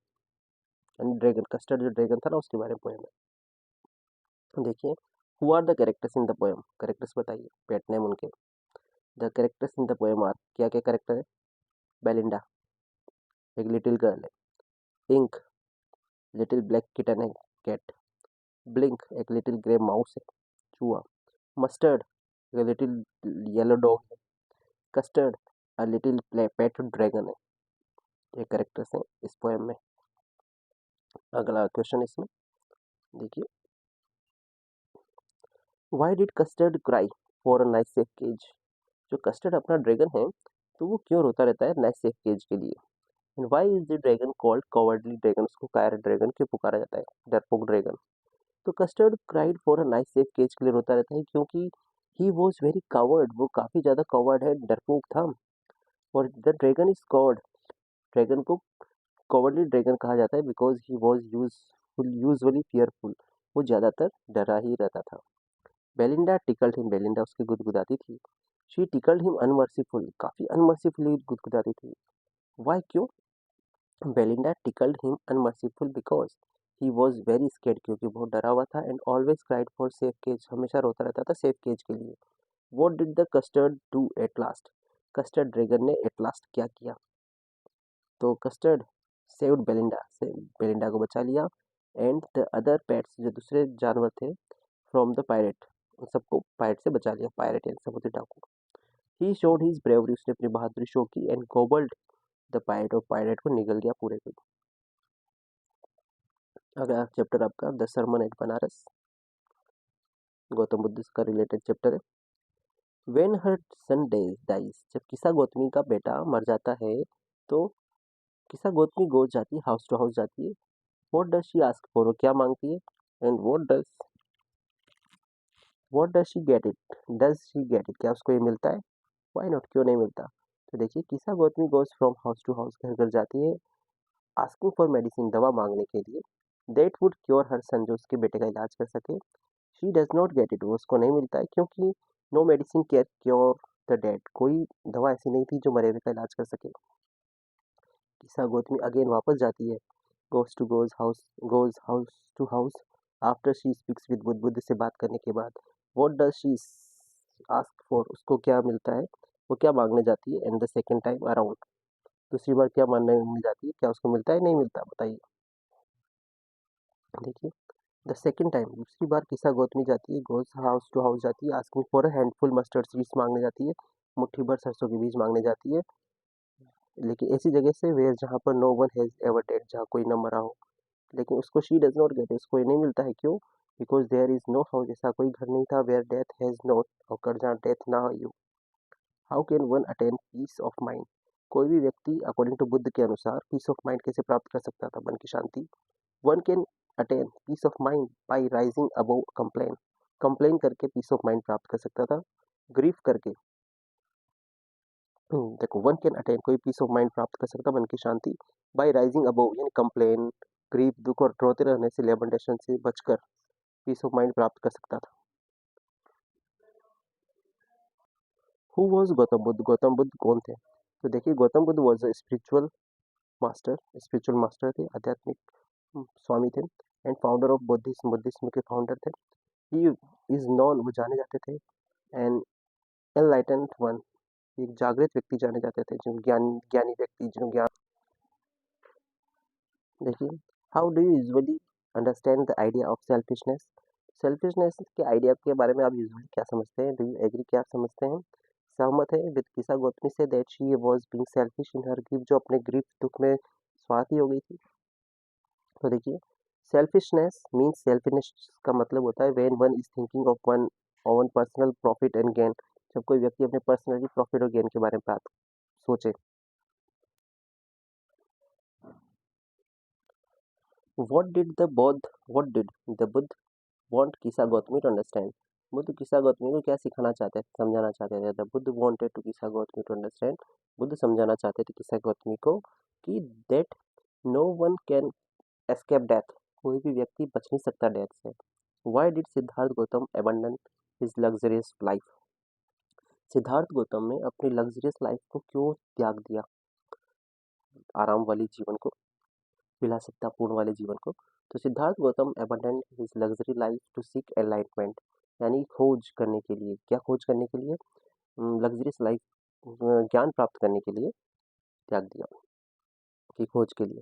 Speaker 1: and dragon, Custard जो ड्रैगन था ना उसके बारे में पोएम है। देखिए, who are the characters in the poem, characters बताइए, पेट नेम उनके। The characters in the poem are, क्या क्या कैरेक्टर है? बेलिंडा, एक लिटिल गर्ल है। इंक, लिटिल ब्लैक किटन है, कैट। ब्लिंक, एक लिटिल ग्रे माउस है, चूहा। मस्टर्ड, एक लिटिल येलो डॉग है। Custard, a little pet dragon है। ये कैरेक्टर्स हैं इस पोएम में। अगला क्वेश्चन इसमें देखिए, why did Custard cry for a nice safe cage, जो कस्टर्ड अपना ड्रैगन है तो वो क्यों रोता रहता है नाइस सेफ केज के लिए। And why is the dragon called cowardly dragon, उसको कायर ड्रैगन क्यों पुकारा जाता है, डरपोक ड्रैगन। तो Custard cried for a nice safe cage के लिए रोता रहता है क्योंकि ही वॉज वेरी कावर्ड, वो काफी ज्यादा कवर्ड है, डरपोक था। और the dragon is coward, dragon को कॉवर्डली ड्रैगन कहा जाता है because he was usually fearful, वो ज्यादातर डरा ही रहता था। बेलिंडा टिकल्ड हिम, बेलिंडा उसकी गुदगुदाती थी। शी टिकल्ड हिम अनमर्सीफुल, काफी अनमर्सीफुली गुदगुदाती थी। वाई, क्यों? Belinda tickled him unmerciful because he was very scared, क्योंकि बहुत डरा हुआ था। And always cried for safe cage, हमेशा रोता रहता था सेफ केज के लिए। What did the custard do at last, custard dragon ने एट लास्ट क्या किया? तो कस्टर्ड सेव्ड बेलिंडा, से बेलिंडा को बचा लिया। एंड द अदर पेट्स, जो दूसरे जानवर थे, फ्रॉम द पायरेट, उन सबको पायरेट से बचा लिया, पायरेट यानी समुद्री डाकू। ही शोड हिज ब्रेवरी, उसने अपनी बहादुरी शो की। एंड गोबल्ड द पायरेट, और पायरेट को निगल गया पूरे को। अगला चैप्टर आपका द सरमन एट बनारस, गौतम बुद्ध का रिलेटेड चैप्टर है। व्हेन हर सन डाइज, जब किसा गौतमी का बेटा मर जाता है तो किसा गौतमी गोज जाती है, हाउस टू हाउस जाती है। What does she ask for, वो क्या मांगती है? And what does she get it, does she get it, क्या उसको ये मिलता है? व्हाई नॉट, क्यों नहीं मिलता? तो देखिए, Kisa Gautami goes from house to house, घर घर जाती है, आस्किंग फॉर मेडिसिन, दवा मांगने के लिए। That would cure her son, जो उसके बेटे का इलाज कर सके। She does not get it, वो उसको नहीं मिलता है क्योंकि no medicine care cure the dead, कोई दवा ऐसी नहीं थी जो मरे हुए का इलाज कर सके। किसा गौतमी अगेन वापस जाती है, goes to goes house to house, after she speaks with Buddha, Buddha से बात करने के बाद। What does she ask for, उसको क्या मिलता है, वो क्या मांगने जाती है? And the second time around, दूसरी बार क्या मांगने जाती है, क्या उसको मिलता है, नहीं मिलता, बताइए। देखिए, द सेकेंड टाइम, दूसरी बार किसा गौतमी जाती है, गोज हाउस टू हाउस जाती है, asking for a handful mustard seeds मांगने जाती है, मुट्ठी भर सरसों के बीज मांगने जाती है, लेकिन ऐसी जगह से वेयर जहाँ पर no one has ever dead, जहाँ कोई न मरा हो। लेकिन उसको शी डज नॉट गेट, उसको ये नहीं मिलता है, क्यों? Because there is no house, ऐसा कोई घर नहीं था, where death has not occurred, जहाँ डेथ ना हुई हो। How can one attain peace of mind, कोई भी व्यक्ति अकॉर्डिंग टू बुद्ध के अनुसार पीस ऑफ माइंड कैसे प्राप्त कर सकता था, मन की शांति? One can attain peace of mind by rising above complain, complain करके पीस ऑफ माइंड प्राप्त कर सकता था। ग्रीफ करके, देखो, वन कैन अटेन, कोई पीस ऑफ माइंड प्राप्त कर सकता, मन की शांति, बाय राइजिंग अबव यानी कंप्लेन, ग्रीफ, दुख और रोते रहने से, लेमेंटेशन से बचकर पीस ऑफ माइंड प्राप्त कर सकता था। हु वॉज गौतम बुद्ध, गौतम बुद्ध कौन थे? तो देखिए, Gautam Buddha was a master, spiritual master थे, आध्यात्मिक स्वामी थे। And founder of Buddhism, Buddhism के फाउंडर थे। ही इज नॉन, वो जाने जाते थे, एंड एनलाइटेंड वन, एक जागृत व्यक्ति जाने जाते थे, जो ज्ञानी व्यक्ति, जिन्हों ज्ञान। देखिए, how do you usually understand the idea of selfishness, selfishness के आइडिया के बारे में आप यूजुअली क्या समझते हैं? डू यू एग्री, क्या आप समझते हैं, सहमत है विद किसा Gautami say that she was being selfish in her grief, जो अपने ग्रीफ दुख में स्वार्थी हो गई थी? तो देखिए, सेल्फिशनेस मीन्स सेल्फिशनेस का मतलब होता है when one is thinking of one own personal profit and gain. जब कोई व्यक्ति अपने पर्सनली प्रॉफिट और गेन के बारे में बात सोचे। What did the Buddha want किसा गौतमी टू अंडरस्टैंड। बुद्ध किसा गौतमी को क्या सिखाना चाहते थे, समझाना चाहते थे। द बुद्ध वांटेड टू किसा गौतमी टू अंडरस्टैंड। बुद्ध समझाना चाहते थे किसा गौतमी को कि that no one can escape death. कोई भी व्यक्ति बच नहीं सकता डेथ से। Why did Siddhartha Gautam abandon his luxurious life. Siddhartha Gautam ने अपनी लग्जरियस लाइफ को क्यों त्याग दिया, आराम वाली जीवन को, विलासितापूर्ण वाले जीवन को। तो Siddhartha Gautam abandon his luxury life to seek enlightenment, यानी खोज करने के लिए। क्या खोज करने के लिए? लग्जरियस लाइफ, ज्ञान प्राप्त करने के लिए त्याग दिया, की खोज के लिए।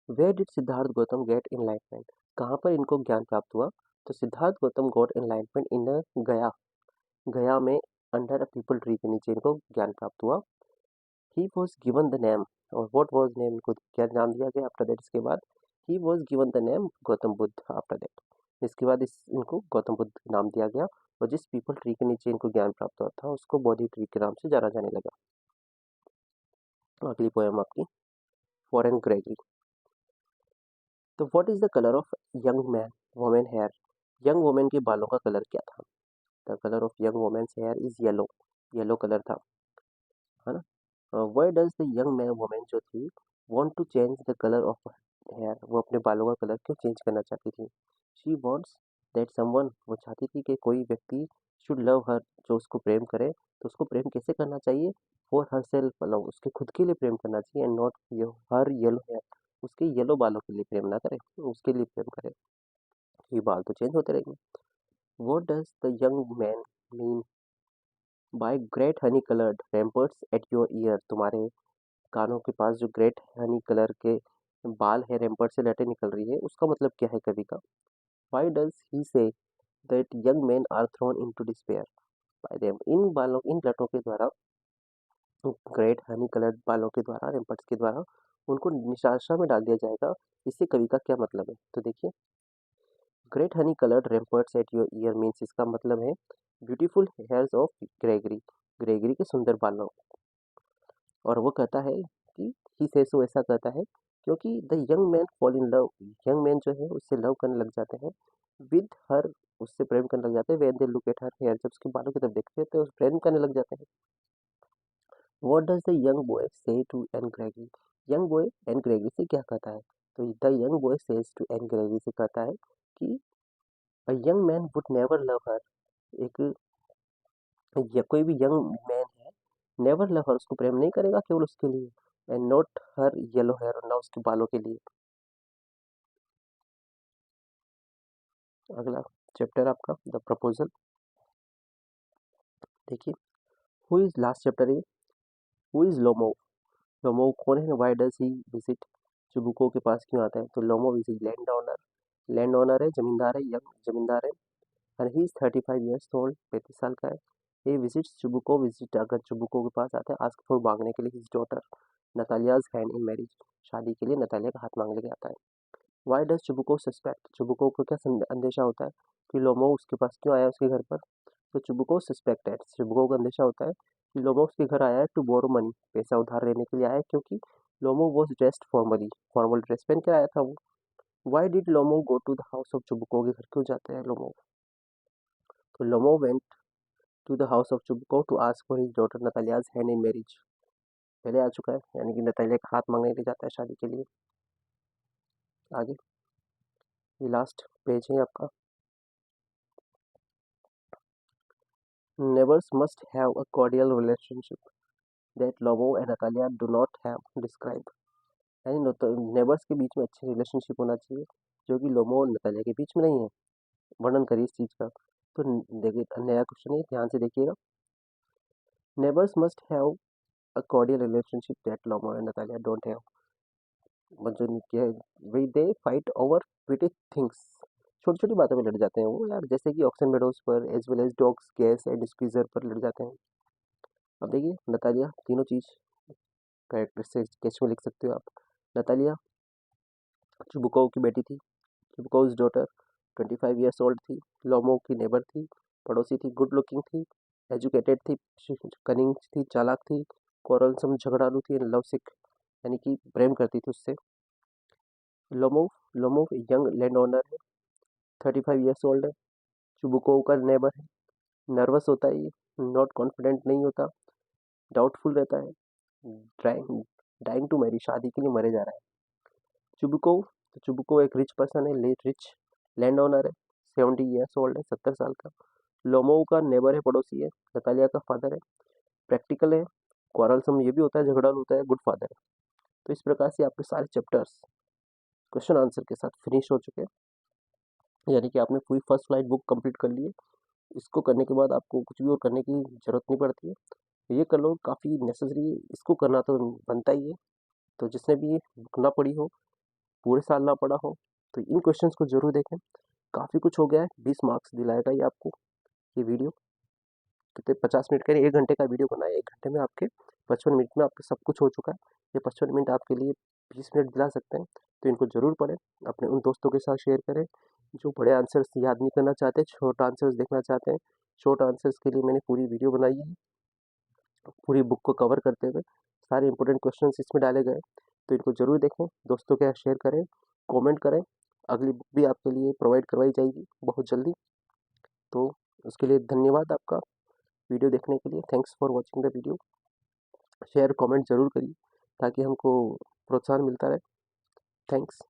Speaker 1: Where did Siddhartha Gautam get enlightenment, कहाँ पर इनको ज्ञान प्राप्त हुआ? तो Siddhartha Gautam got enlightenment in Gaya. Gaya में अंडर अ पीपल ट्री के नीचे इनको ज्ञान प्राप्त हुआ। He was given the name, और वॉट वॉज नेम, इनको क्या नाम दिया गया आफ्टर दैट, इसके बाद he was given the name Gautam Buddha after that. इसके बाद इनको गौतम बुद्ध नाम दिया गया, और जिस पीपल ट्री के नीचे इनको ज्ञान प्राप्त हुआ था उसको बोधि ट्री के नाम से जाना जाने लगा। अगली पोएम आपकी, फॉरेन ग्रेगरी। तो what is the colour of young man women hair. Young women के बालों का कलर क्या था? The colour of young women's hair is yellow. Yellow colour था, है ना। Why does the young man women जो थी want to change the colour of hair, वो अपने बालों का कलर क्यों चेंज करना चाहती थी? शी वांट्स दैट समवन, वो चाहती थी कि कोई व्यक्ति शुड लव हर, जो उसको प्रेम करे। तो उसको प्रेम कैसे करना चाहिए? फॉर हर सेल्फ लव, उसके खुद के लिए प्रेम करना चाहिए, and not her yellow hair, उसके येलो बालों के लिए प्रेम ना करे, उसके लिए प्रेम करे। ये बाल तो चेंज होते रहेंगे। What does the young man mean by great honey coloured ramparts at your ear, तुम्हारे कानों के पास जो ग्रेट हनी कलर के बाल है, रैम्पर्ट से लटें निकल रही है, उसका मतलब क्या है कवि का? Why does he say that young men are thrown into despair by them, इन बालों, इन लटों के द्वारा, ग्रेट हनी कलर्ड बालों के द्वारा, रैम्पर्ट्स के द्वारा उनको निराशा में डाल दिया जाएगा। इससे कवि का क्या मतलब है? तो देखिए, great honey coloured ramparts at your ear means, इसका मतलब है beautiful hairs of Gregory, Gregory के सुंदर बालों। और वो कहता है कि ही से सो, ऐसा कहता है क्योंकि the young man fall in love, young man जो है उससे लव करने लग जाते हैं, विद हर, उससे प्रेम करने लग जाते हैं, when they look at her hair, जब उसके बालों की तरफ देखते हैं तो प्रेम करने लग जाते हैं। What does the young boy say to Anne Gregory, young boy Anne Gregory से क्या कहता है? तो the young boy says to Anne Gregory से कहता है कि a young man would never love her, एक, या कोई भी यंग मैन है, नेवर लव हर, उसको प्रेम नहीं करेगा केवल उसके लिए, and not her yellow hair, ना उसके बालों के लिए। अगला चैप्टर आपका द प्रपोजल। देखिए, हु इज लास्ट चैप्टर है, हु इज लोमो। लोमो कौन है? Why does he visit, Chubukov के पास क्यों आता है? तो Lomov is land owner, land owner है, जमींदार है, यंग जमींदार है, and he is 35 years old, 35 साल का है। ही विजिट्स चुबुको, विजिट अगर चुबुको के पास आता है, आस्क फॉर, मांगने के लिए, his daughter Natalia's hand in marriage, शादी के लिए नतालिया का हाथ मांगने के लिए आता है। व्हाई डज चुबुको सस्पेक्ट, चुबुको को क्या अंदेशा होता है कि लोमो उसके पास क्यों आया उसके घर पर? तो चुबुको सस्पेक्टेड, चुबुको को अंदेशा होता है कि लोमो उसके घर आया है टू बोरो मनी, पैसा उधार लेने के लिए आया है, क्योंकि Lomov was dressed formally, formal dress पहन के आया था वो। Why did Lomov go to the house of Chubukov, के घर क्यों जाते हैं लोमो? तो Lomov went to the house of Chubukov to ask for his daughter Natalia's hand in marriage, पहले आ चुका है, यानी कि नतालिया का हाथ मांगने के लिए जाता है शादी के लिए। आगे, ये लास्ट पेज है आपका। Neighbors must have a cordial relationship that Lomo and Natalia do not have described. यानी नेबर्स के बीच में अच्छे रिलेशनशिप होना चाहिए, जो कि लोमो और नतालिया के बीच में नहीं है। वर्णन करिए इस चीज़ का। तो देखिए, नया क्वेश्चन है, ध्यान से देखिएगा। Neighbours must have a cordial relationship that Lomov and Natalia don't have, मतलब क्या है, वे they fight over petty things, छोटी छोटी बातों में लड़ जाते हैं वो यार, जैसे कि ऑक्सन मेडोज पर, as well as dogs gas and squeezer पर लड़ जाते हैं। अब देखिए, नतालिया तीनों चीज़ कैरेक्टर से स्केच में लिख सकते हो आप। नतालिया चुबुकोव की बेटी थी, चुबुकोव्स डॉटर 25 ईयर्स ओल्ड थी, लोमोव की नेबर थी, पड़ोसी थी, गुड लुकिंग थी, एजुकेटेड थी, कनिंग थी, चालाक थी, कोरलसम झगड़ालू थी, लव सिक यानी कि प्रेम करती थी उससे। Lomov Lomov young land owner है, 35 ईयर्स ओल्ड है, चुबुकोव का नेबर है, नर्वस होता है ये, नॉट कॉन्फिडेंट नहीं होता, डाउटफुल रहता है, डाइंग डाइंग टू मैरी शादी के लिए मरे जा रहा है। चुबुकोव एक रिच पर्सन है, रिच लैंड ओनर है, 70 ईयर्स ओल्ड है, 70 साल का। लोमोव का नेबर है, पड़ोसी है, नतालिया का फादर है, प्रैक्टिकल है, क्वारलसम ये भी होता है, झगड़ा होता है, गुड फादर है। तो इस प्रकार से आपके सारे चैप्टर्स क्वेश्चन आंसर के साथ फिनिश हो चुके हैं, यानी कि आपने पूरी फर्स्ट फ्लाइट बुक कंप्लीट कर ली है। इसको करने के बाद आपको कुछ भी और करने की ज़रूरत नहीं पड़ती है, ये कर लो, काफ़ी नेसेसरी है, इसको करना तो बनता ही है। तो जिसने भी बुक ना पढ़ी हो, पूरे साल ना पढ़ा हो, तो इन क्वेश्चंस को जरूर देखें। काफ़ी कुछ हो गया है, 20 मार्क्स दिलाएगा ये आपको। ये वीडियो कितने 50 मिनट का, 1 घंटे का वीडियो बनाया, 1 घंटे में आपके 55 मिनट में आपके सब कुछ हो चुका है। ये 55 मिनट आपके लिए 20 मिनट दिला सकते हैं। तो इनको ज़रूर पढ़ें, अपने उन दोस्तों के साथ शेयर करें जो बड़े आंसर्स याद नहीं करना चाहते, शॉर्ट आंसर्स देखना चाहते हैं। शॉर्ट आंसर्स के लिए मैंने पूरी वीडियो बनाई है, पूरी बुक को कवर करते हुए सारे इंपॉर्टेंट क्वेश्चंस इसमें डाले गए। तो इनको ज़रूर देखें, दोस्तों के साथ शेयर करें, कमेंट करें। अगली बुक भी आपके लिए प्रोवाइड करवाई जाएगी बहुत जल्दी। तो उसके लिए धन्यवाद आपका वीडियो देखने के लिए। Thanks for watching the video. Share comment ज़रूर करिए ताकि हमको प्रोत्साहन मिलता रहे। थैंक्स।